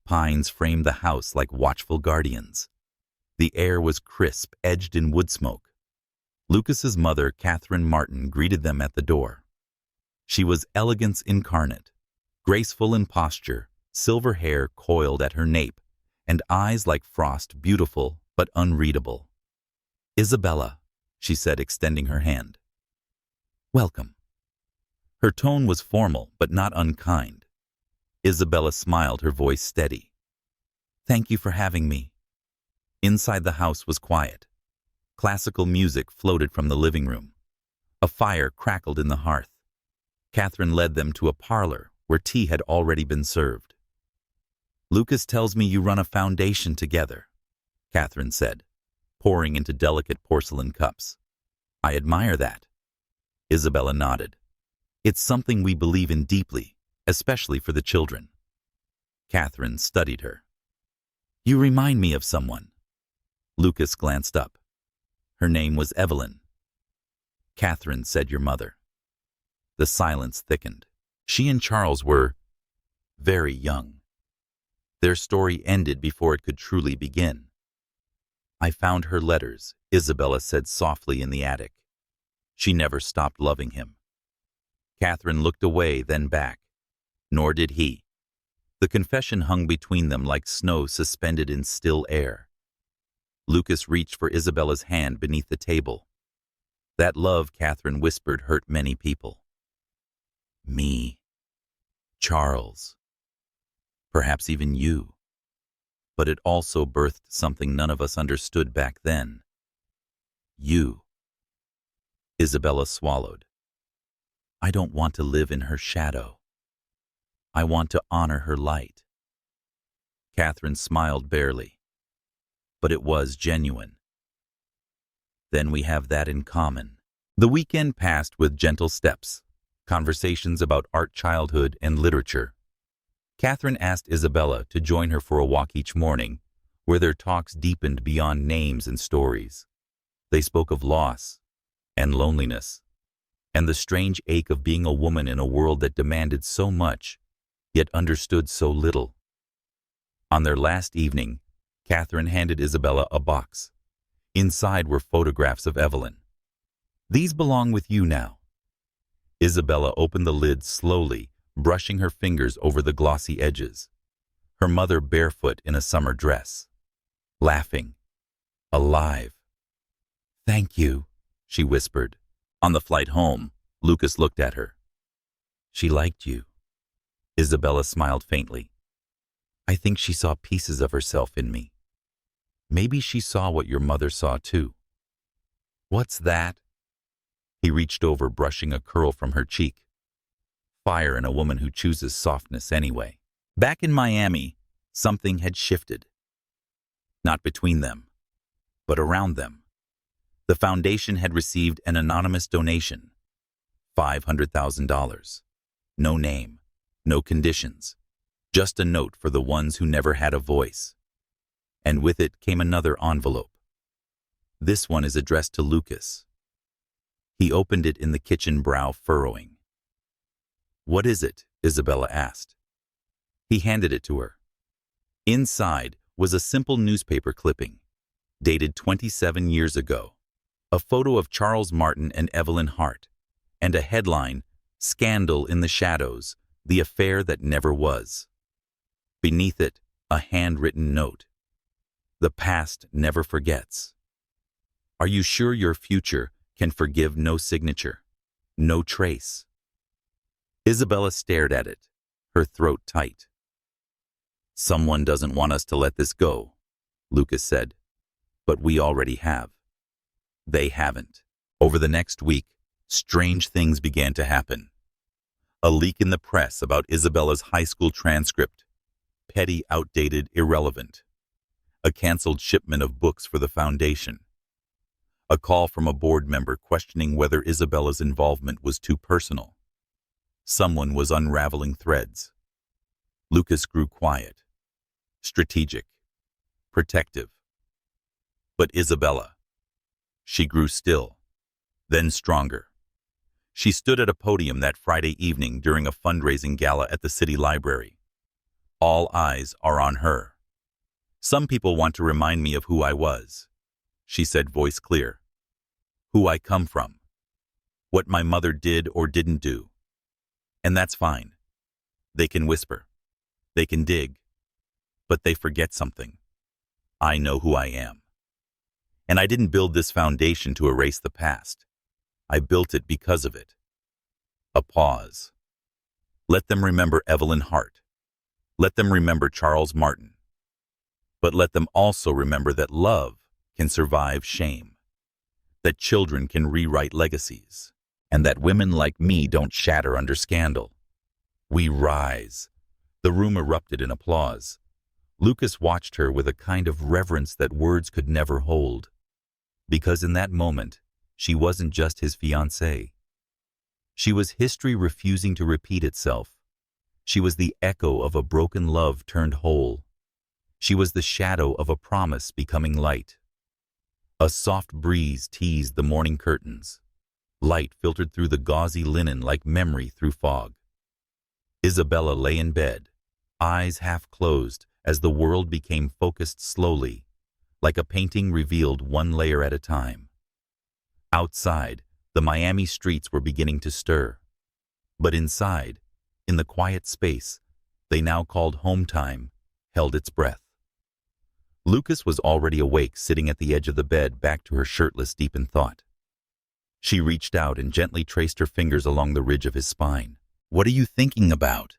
Pines framed the house like watchful guardians. The air was crisp, edged in wood smoke. Lucas's mother, Catherine Martin, greeted them at the door. She was elegance incarnate, graceful in posture, silver hair coiled at her nape, and eyes like frost, beautiful but unreadable. "Isabella," she said, extending her hand. "Welcome." Her tone was formal but not unkind. Isabella smiled, her voice steady. "Thank you for having me." Inside the house was quiet. Classical music floated from the living room. A fire crackled in the hearth. Catherine led them to a parlor where tea had already been served. "Lucas tells me you run a foundation together," Catherine said, pouring into delicate porcelain cups. "I admire that." Isabella nodded. "It's something we believe in deeply, especially for the children." Catherine studied her. "You remind me of someone." Lucas glanced up. "Her name was Evelyn." "Catherine said your mother." The silence thickened. She and Charles were very young. Their story ended before it could truly begin. "I found her letters," Isabella said softly, in the attic. "She never stopped loving him." Catherine looked away, then back. Nor did he. The confession hung between them like snow suspended in still air. Lucas reached for Isabella's hand beneath the table. "That love," Catherine whispered, "hurt many people. Me. Charles. Perhaps even you. But it also birthed something none of us understood back then. You." Isabella swallowed. "I don't want to live in her shadow." I want to honor her light." Catherine smiled barely, but it was genuine. "Then we have that in common." The weekend passed with gentle steps, conversations about art, childhood, and literature. Catherine asked Isabella to join her for a walk each morning, where their talks deepened beyond names and stories. They spoke of loss and loneliness, and the strange ache of being a woman in a world that demanded so much, yet understood so little. On their last evening, Catherine handed Isabella a box. Inside were photographs of Evelyn. "These belong with you now." Isabella opened the lid slowly, brushing her fingers over the glossy edges. Her mother barefoot in a summer dress, laughing, alive. "Thank you," she whispered. On the flight home, Lucas looked at her. "She liked you." Isabella smiled faintly. "I think she saw pieces of herself in me. Maybe she saw what your mother saw too." "What's that?" He reached over, brushing a curl from her cheek. Fire in a woman who chooses softness anyway. Back in Miami, something had shifted. Not between them, but around them. The foundation had received an anonymous donation. $500,000. No name, no conditions. Just a note for the ones who never had a voice. And with it came another envelope. This one is addressed to Lucas. He opened it in the kitchen, brow furrowing. "What is it?" Isabella asked. He handed it to her. Inside was a simple newspaper clipping, dated 27 years ago. A photo of Charles Martin and Evelyn Hart, and a headline, "Scandal in the Shadows, the affair that never was." Beneath it, a handwritten note. "The past never forgets. Are you sure your future can forgive no signature, no trace?" Isabella stared at it, her throat tight. "Someone doesn't want us to let this go," Lucas said, "but we already have." They haven't. Over the next week, strange things began to happen. A leak in the press about Isabella's high school transcript. Petty, outdated, irrelevant. A canceled shipment of books for the foundation. A call from a board member questioning whether Isabella's involvement was too personal. Someone was unraveling threads. Lucas grew quiet, strategic, protective. But Isabella, she grew still, then stronger. She stood at a podium that Friday evening during a fundraising gala at the city library. "All eyes are on her. Some people want to remind me of who I was," she said, voice clear. "Who I come from. What my mother did or didn't do. And that's fine. They can whisper. They can dig. But they forget something. I know who I am. And I didn't build this foundation to erase the past. I built it because of it." A pause. "Let them remember Evelyn Hart. Let them remember Charles Martin. But let them also remember that love can survive shame. That children can rewrite legacies. And that women like me don't shatter under scandal. We rise." The room erupted in applause. Lucas watched her with a kind of reverence that words could never hold. Because in that moment, she wasn't just his fiancée. She was history refusing to repeat itself. She was the echo of a broken love turned whole. She was the shadow of a promise becoming light. A soft breeze teased the morning curtains. Light filtered through the gauzy linen like memory through fog. Isabella lay in bed, eyes half closed as the world became focused slowly, like a painting revealed one layer at a time. Outside, the Miami streets were beginning to stir. But inside, in the quiet space they now called home time, held its breath. Lucas was already awake, sitting at the edge of the bed, back to her shirtless, deep in thought. She reached out and gently traced her fingers along the ridge of his spine. "What are you thinking about?"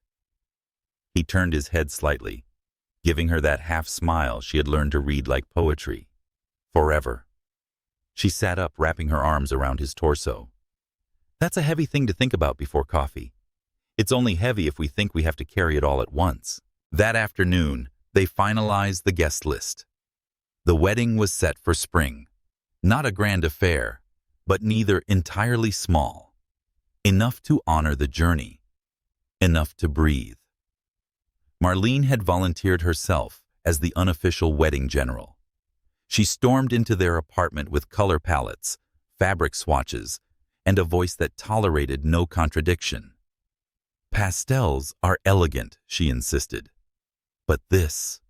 He turned his head slightly, giving her that half smile she had learned to read like poetry. "Forever." She sat up, wrapping her arms around his torso. "That's a heavy thing to think about before coffee. It's only heavy if we think we have to carry it all at once. That afternoon, they finalized the guest list. The wedding was set for spring. Not a grand affair, but neither entirely small. Enough to honor the journey. Enough to breathe. Marlene had volunteered herself as the unofficial wedding general. She stormed into their apartment with color palettes, fabric swatches, and a voice that tolerated no contradiction. Pastels are elegant, she insisted. But this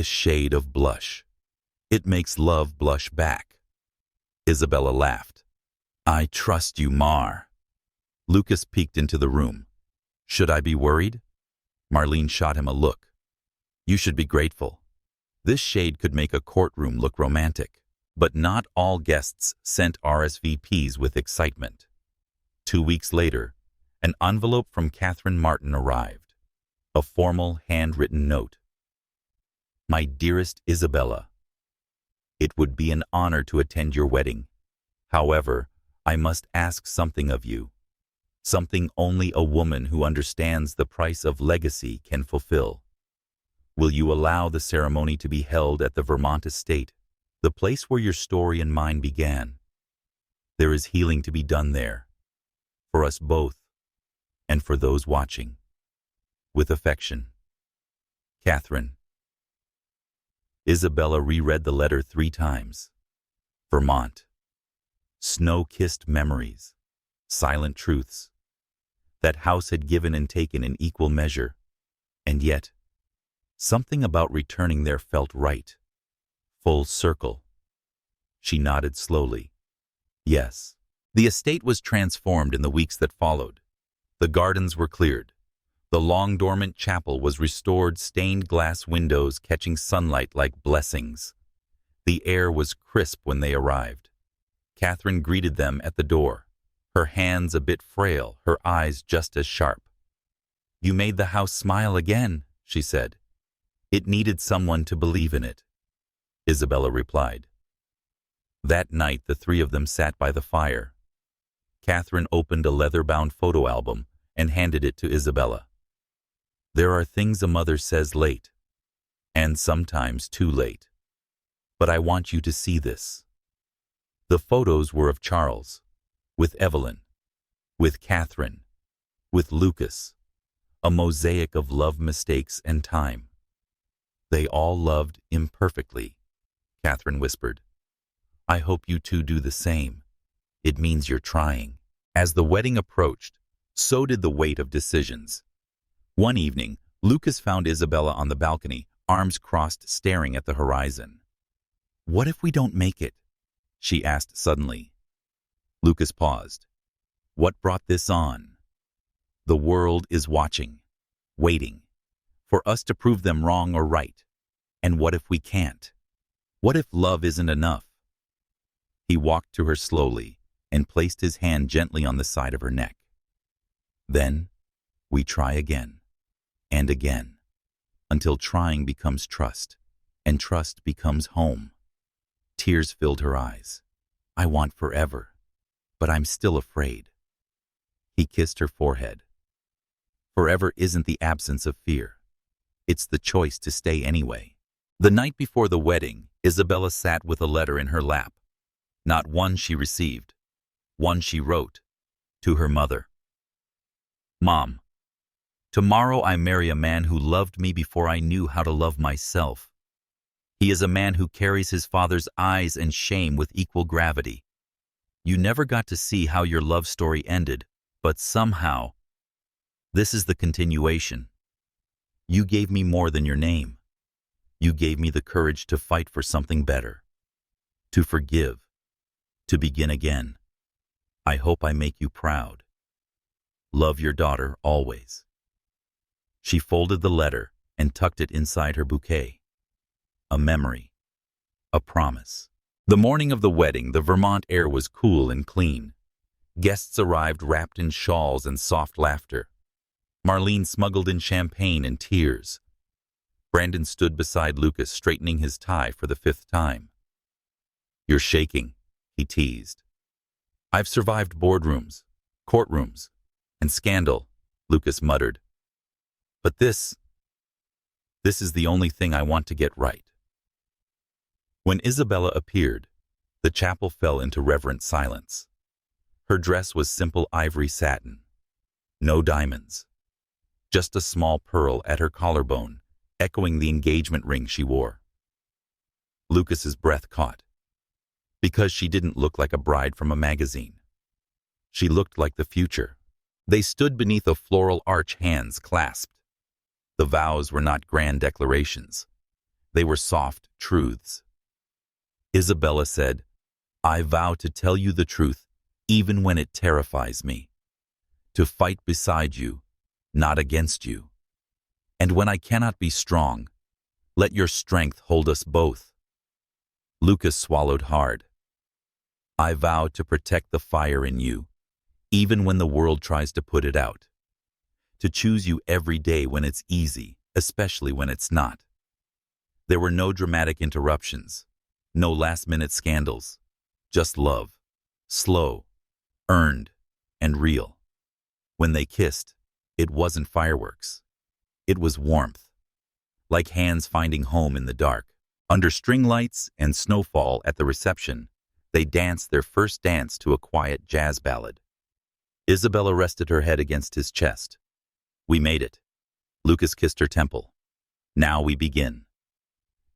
shade of blush, it makes love blush back. Isabella laughed. I trust you, Mar. Lucas peeked into the room. Should I be worried? Marlene shot him a look. You should be grateful. This shade could make a courtroom look romantic. But not all guests sent RSVPs with excitement. 2 weeks later, an envelope from Catherine Martin arrived. A formal, handwritten note. My dearest Isabella, it would be an honor to attend your wedding. However, I must ask something of you. Something only a woman who understands the price of legacy can fulfill. Will you allow the ceremony to be held at the Vermont estate, the place where your story and mine began? There is healing to be done there, for us both, and for those watching. With affection, Catherine. Isabella reread the letter 3 times. Vermont. Snow-kissed memories. Silent truths. That house had given and taken in equal measure, and yet, something about returning there felt right. Full circle. She nodded slowly. Yes. The estate was transformed in the weeks that followed. The gardens were cleared. The long-dormant chapel was restored, stained glass windows catching sunlight like blessings. The air was crisp when they arrived. Catherine greeted them at the door, her hands a bit frail, her eyes just as sharp. You made the house smile again, she said. It needed someone to believe in it, Isabella replied. That night, the 3 of them sat by the fire. Catherine opened a leather-bound photo album and handed it to Isabella. There are things a mother says late, and sometimes too late. But I want you to see this. The photos were of Charles, with Evelyn, with Catherine, with Lucas, a mosaic of love, mistakes, and time. They all loved imperfectly, Catherine whispered. I hope you two do the same. It means you're trying. As the wedding approached, so did the weight of decisions. One evening, Lucas found Isabella on the balcony, arms crossed, staring at the horizon. What if we don't make it? She asked suddenly. Lucas paused. What brought this on? The world is watching, waiting, for us to prove them wrong or right. And what if we can't? What if love isn't enough? He walked to her slowly and placed his hand gently on the side of her neck. Then, we try again, and again, until trying becomes trust, and trust becomes home. Tears filled her eyes. I want forever, but I'm still afraid. He kissed her forehead. Forever isn't the absence of fear. It's the choice to stay anyway. The night before the wedding, Isabella sat with a letter in her lap. Not one she received, one she wrote, to her mother. Mom, tomorrow I marry a man who loved me before I knew how to love myself. He is a man who carries his father's eyes and shame with equal gravity. You never got to see how your love story ended, but somehow, this is the continuation. You gave me more than your name. You gave me the courage to fight for something better, to forgive, to begin again. I hope I make you proud. Love your daughter always. She folded the letter and tucked it inside her bouquet. A memory, a promise. The morning of the wedding, the Vermont air was cool and clean. Guests arrived wrapped in shawls and soft laughter. Marlene smuggled in champagne and tears. Brandon stood beside Lucas, straightening his tie for the 5th time. You're shaking, he teased. I've survived boardrooms, courtrooms, and scandal, Lucas muttered. But this is the only thing I want to get right. When Isabella appeared, the chapel fell into reverent silence. Her dress was simple ivory satin. No diamonds. Just a small pearl at her collarbone, echoing the engagement ring she wore. Lucas's breath caught. Because she didn't look like a bride from a magazine. She looked like the future. They stood beneath a floral arch, hands clasped. The vows were not grand declarations. They were soft truths. Isabella said, I vow to tell you the truth, even when it terrifies me. To fight beside you, not against you. And when I cannot be strong, let your strength hold us both. Lucas swallowed hard. I vow to protect the fire in you, even when the world tries to put it out. To choose you every day when it's easy, especially when it's not. There were no dramatic interruptions, no last-minute scandals, just love, slow, earned, and real. When they kissed, it wasn't fireworks. It was warmth, like hands finding home in the dark. Under string lights and snowfall at the reception, they danced their first dance to a quiet jazz ballad. Isabella rested her head against his chest. We made it. Lucas kissed her temple. Now we begin.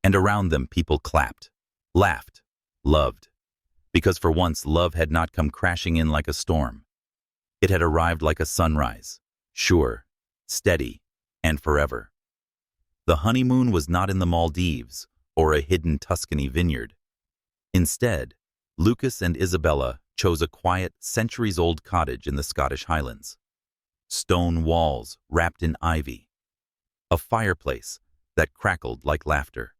And around them people clapped, laughed, loved. Because for once love had not come crashing in like a storm. It had arrived like a sunrise, sure, steady, and forever. The honeymoon was not in the Maldives or a hidden Tuscany vineyard. Instead, Lucas and Isabella chose a quiet, centuries-old cottage in the Scottish Highlands. Stone walls wrapped in ivy. A fireplace that crackled like laughter.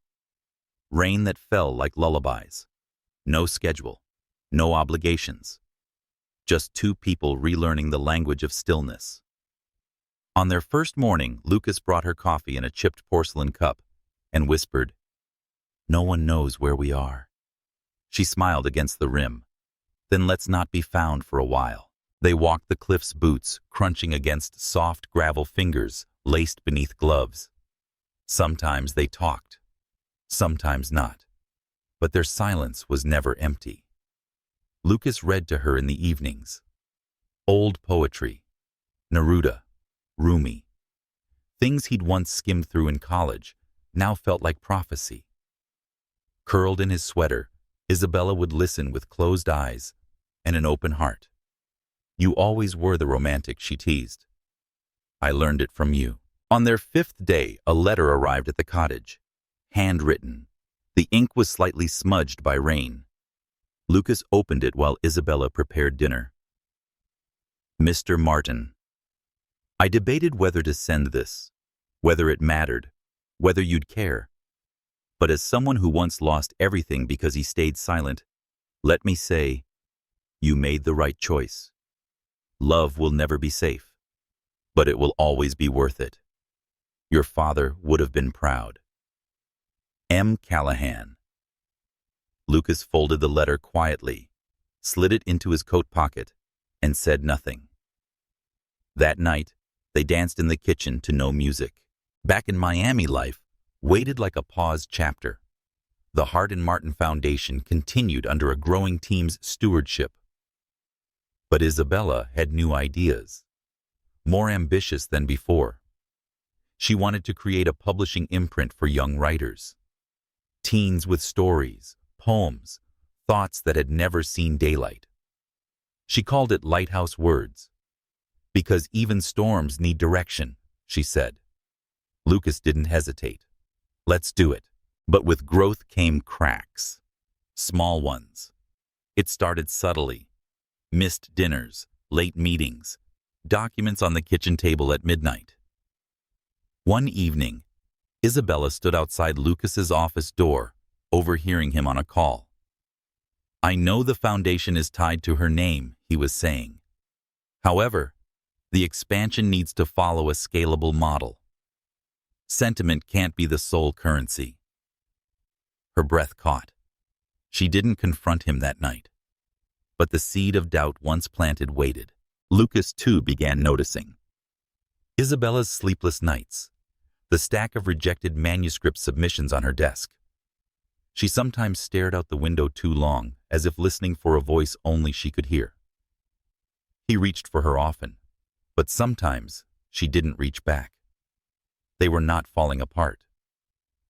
Rain that fell like lullabies. No schedule, no obligations. Just two people relearning the language of stillness. On their first morning, Lucas brought her coffee in a chipped porcelain cup and whispered, No one knows where we are. She smiled against the rim. Then let's not be found for a while. They walked the cliff's boots, crunching against soft gravel fingers laced beneath gloves. Sometimes they talked, sometimes not. But their silence was never empty. Lucas read to her in the evenings. Old poetry, Neruda, Rumi. Things he'd once skimmed through in college now felt like prophecy. Curled in his sweater, Isabella would listen with closed eyes and an open heart. You always were the romantic, she teased. I learned it from you. On their fifth day, a letter arrived at the cottage. Handwritten. The ink was slightly smudged by rain. Lucas opened it while Isabella prepared dinner. Mr. Martin. I debated whether to send this, whether it mattered, whether you'd care. But as someone who once lost everything because he stayed silent, let me say, you made the right choice. Love will never be safe, but it will always be worth it. Your father would have been proud. M. Callahan. Lucas folded the letter quietly, slid it into his coat pocket, and said nothing. That night, they danced in the kitchen to no music. Back in Miami, life waited like a paused chapter. The Hart and Martin Foundation continued under a growing team's stewardship. But Isabella had new ideas, more ambitious than before. She wanted to create a publishing imprint for young writers. Teens with stories, poems, thoughts that had never seen daylight. She called it Lighthouse Words. Because even storms need direction, she said. Lucas didn't hesitate. Let's do it. But with growth came cracks. Small ones. It started subtly. Missed dinners, late meetings, documents on the kitchen table at midnight. One evening, Isabella stood outside Lucas's office door, overhearing him on a call. I know the foundation is tied to her name, he was saying. However, the expansion needs to follow a scalable model. Sentiment can't be the sole currency. Her breath caught. She didn't confront him that night. But the seed of doubt once planted waited. Lucas, too, began noticing. Isabella's sleepless nights, the stack of rejected manuscript submissions on her desk. She sometimes stared out the window too long, as if listening for a voice only she could hear. He reached for her often, but sometimes she didn't reach back. They were not falling apart,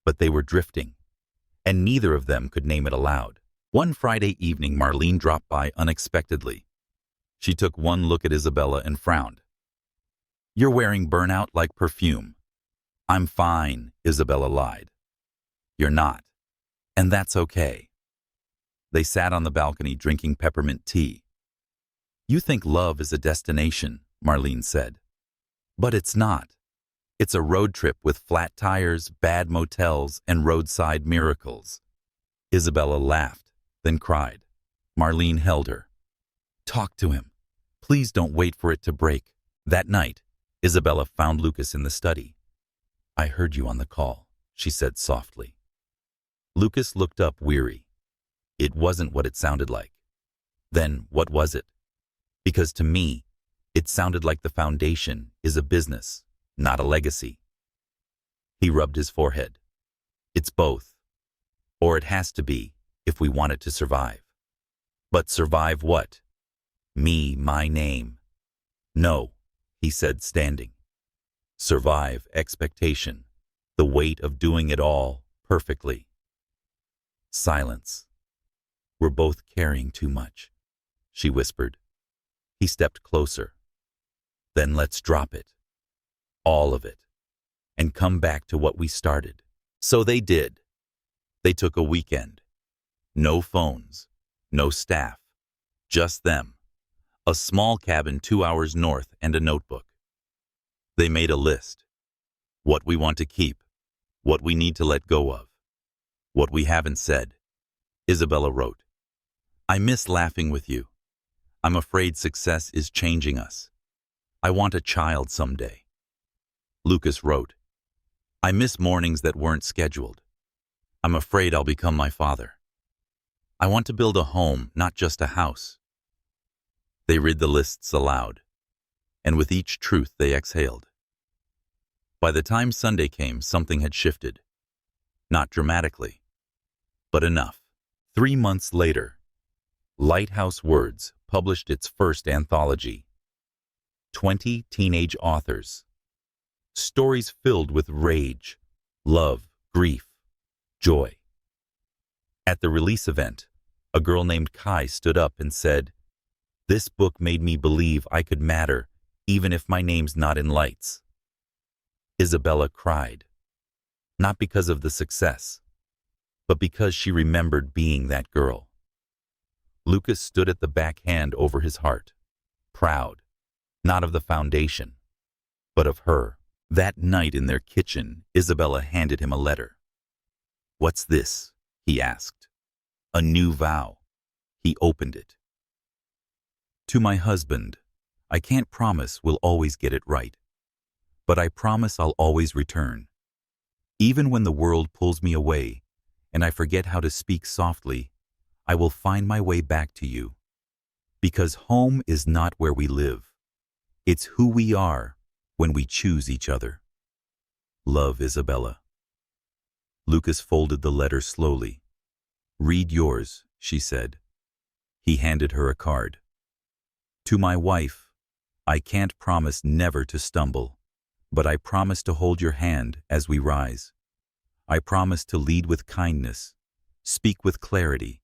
but they were drifting, and neither of them could name it aloud. One Friday evening, Marlene dropped by unexpectedly. She took one look at Isabella and frowned. "You're wearing burnout like perfume." "I'm fine," Isabella lied. "You're not, and that's okay." They sat on the balcony drinking peppermint tea. "You think love is a destination," Marlene said. "But it's not. It's a road trip with flat tires, bad motels, and roadside miracles." Isabella laughed, then cried. Marlene held her. "Talk to him. Please don't wait for it to break." That night, Isabella found Lucas in the study. "I heard you on the call," she said softly. Lucas looked up weary. It wasn't what it sounded like. Then what was it? Because to me, it sounded like the foundation is a business, not a legacy. He rubbed his forehead. "It's both. Or it has to be, if we want it to survive." "But survive what?" "Me, my name." "No," he said, standing. "Survive expectation, the weight of doing it all perfectly." Silence. "We're both carrying too much," she whispered. He stepped closer. "Then let's drop it. All of it. And come back to what we started." So they did. They took a weekend. No phones, no staff, just them. A small cabin 2 hours north and a notebook. They made a list. What we want to keep, what we need to let go of, what we haven't said. Isabella wrote, "I miss laughing with you. I'm afraid success is changing us. I want a child someday." Lucas wrote, "I miss mornings that weren't scheduled. I'm afraid I'll become my father. I want to build a home, not just a house." They read the lists aloud, and with each truth they exhaled. By the time Sunday came, something had shifted. Not dramatically, but enough. 3 months later, Lighthouse Words published its first anthology. 20 teenage authors. Stories filled with rage, love, grief, joy. At the release event, a girl named Kai stood up and said, "This book made me believe I could matter, even if my name's not in lights." Isabella cried, not because of the success, but because she remembered being that girl. Lucas stood at the back, hand over his heart, proud, not of the foundation, but of her. That night in their kitchen, Isabella handed him a letter. "What's this?" he asked. "A new vow." He opened it. "To my husband, I can't promise we'll always get it right, but I promise I'll always return. Even when the world pulls me away and I forget how to speak softly, I will find my way back to you. Because home is not where we live. It's who we are when we choose each other. Love, Isabella." Lucas folded the letter slowly. "Read yours," she said. He handed her a card. "To my wife, I can't promise never to stumble, but I promise to hold your hand as we rise. I promise to lead with kindness, speak with clarity,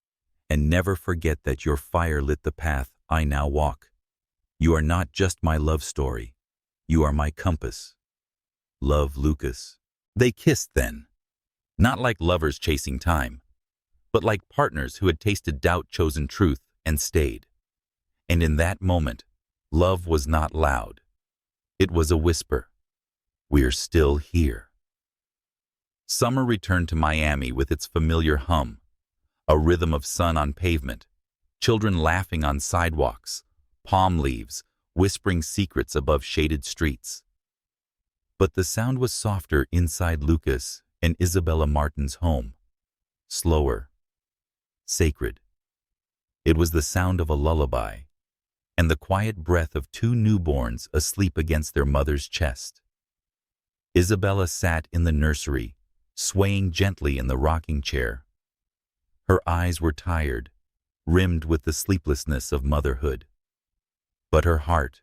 and never forget that your fire lit the path I now walk. You are not just my love story. You are my compass. Love, Lucas." They kissed then, not like lovers chasing time, but like partners who had tasted doubt, chosen truth, and stayed. And in that moment, love was not loud. It was a whisper. "We're still here." Summer returned to Miami with its familiar hum, a rhythm of sun on pavement, children laughing on sidewalks, palm leaves whispering secrets above shaded streets. But the sound was softer inside Lucas and Isabella Martin's home, slower, sacred. It was the sound of a lullaby, and the quiet breath of two newborns asleep against their mother's chest. Isabella sat in the nursery, swaying gently in the rocking chair. Her eyes were tired, rimmed with the sleeplessness of motherhood. But her heart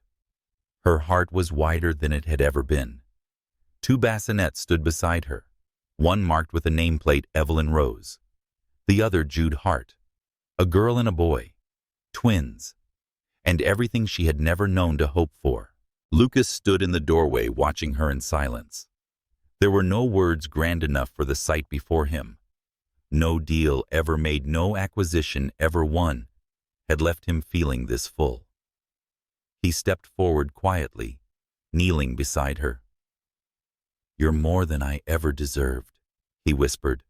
was wider than it had ever been. Two bassinets stood beside her, one marked with a nameplate Evelyn Rose, the other Jude Hart, a girl and a boy, twins, and everything she had never known to hope for. Lucas stood in the doorway watching her in silence. There were no words grand enough for the sight before him. No deal ever made, no acquisition ever won, had left him feeling this full. He stepped forward quietly, kneeling beside her. "You're more than I ever deserved," he whispered.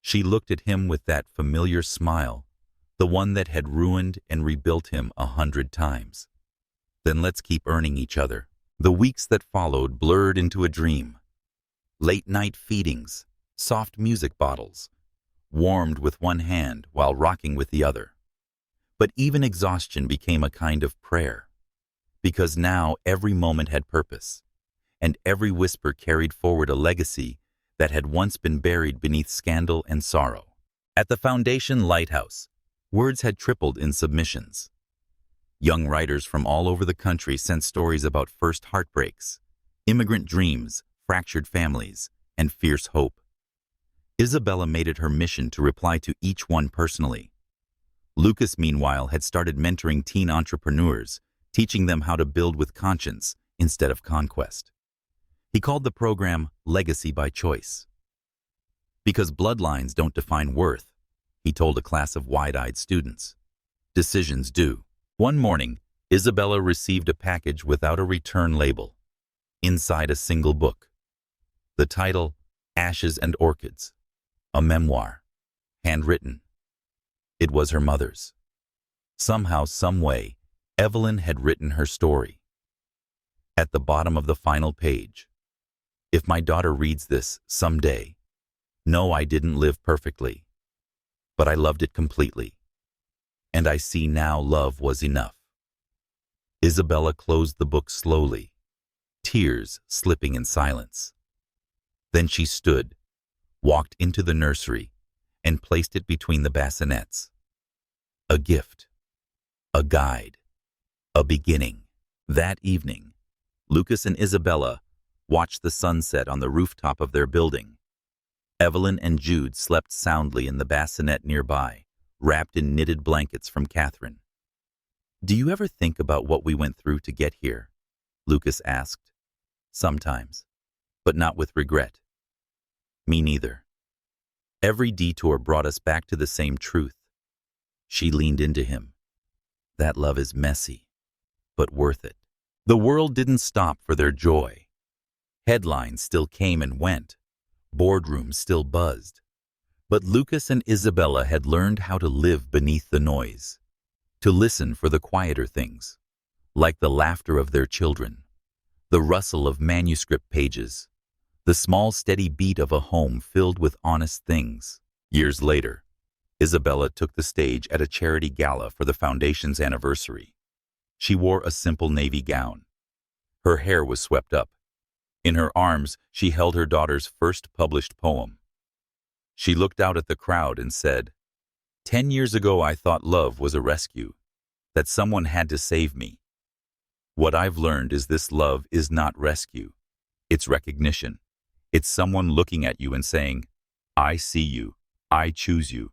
She looked at him with that familiar smile, the one that had ruined and rebuilt him 100 times. "Then let's keep earning each other." The weeks that followed blurred into a dream. Late-night feedings, soft music bottles, warmed with one hand while rocking with the other. But even exhaustion became a kind of prayer, because now every moment had purpose, and every whisper carried forward a legacy that had once been buried beneath scandal and sorrow. At the Foundation Lighthouse, words had tripled in submissions. Young writers from all over the country sent stories about first heartbreaks, immigrant dreams, fractured families, and fierce hope. Isabella made it her mission to reply to each one personally. Lucas, meanwhile, had started mentoring teen entrepreneurs, teaching them how to build with conscience instead of conquest. He called the program Legacy by Choice. Because bloodlines don't define worth, he told a class of wide-eyed students. Decisions do. One morning, Isabella received a package without a return label. Inside a single book. The title, Ashes and Orchids. A memoir. Handwritten. It was her mother's. Somehow, someway, Evelyn had written her story. At the bottom of the final page, "If my daughter reads this someday, know I didn't live perfectly, but I loved it completely. And I see now love was enough." Isabella closed the book slowly, tears slipping in silence. Then she stood, walked into the nursery, and placed it between the bassinets. A gift, a guide, a beginning. That evening, Lucas and Isabella watched the sunset on the rooftop of their building. Evelyn and Jude slept soundly in the bassinet nearby, wrapped in knitted blankets from Catherine. "Do you ever think about what we went through to get here?" Lucas asked. "Sometimes, but not with regret." "Me neither. Every detour brought us back to the same truth." She leaned into him. "That love is messy, but worth it." The world didn't stop for their joy. Headlines still came and went. Boardrooms still buzzed. But Lucas and Isabella had learned how to live beneath the noise, to listen for the quieter things, like the laughter of their children, the rustle of manuscript pages, the small steady beat of a home filled with honest things. Years later, Isabella took the stage at a charity gala for the Foundation's anniversary. She wore a simple navy gown. Her hair was swept up. In her arms, she held her daughter's first published poem. She looked out at the crowd and said, 10 years ago I thought love was a rescue, that someone had to save me. What I've learned is this love is not rescue. It's recognition. It's someone looking at you and saying, I see you, I choose you,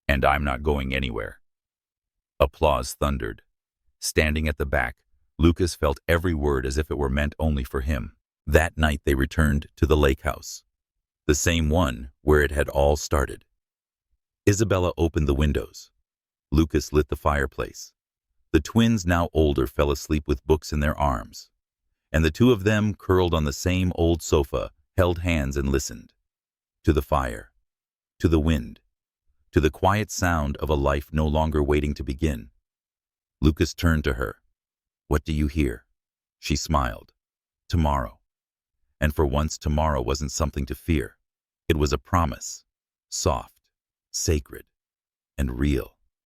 and I'm not going anywhere." Applause thundered. Standing at the back, Lucas felt every word as if it were meant only for him. That night they returned to the lake house, the same one where it had all started. Isabella opened the windows. Lucas lit the fireplace. The twins, now older, fell asleep with books in their arms, and the two of them, curled on the same old sofa, held hands and listened. To the fire, to the wind, to the quiet sound of a life no longer waiting to begin. Lucas turned to her. "What do you hear?" She smiled. "Tomorrow." And for once, tomorrow wasn't something to fear. It was a promise, soft, sacred, and real.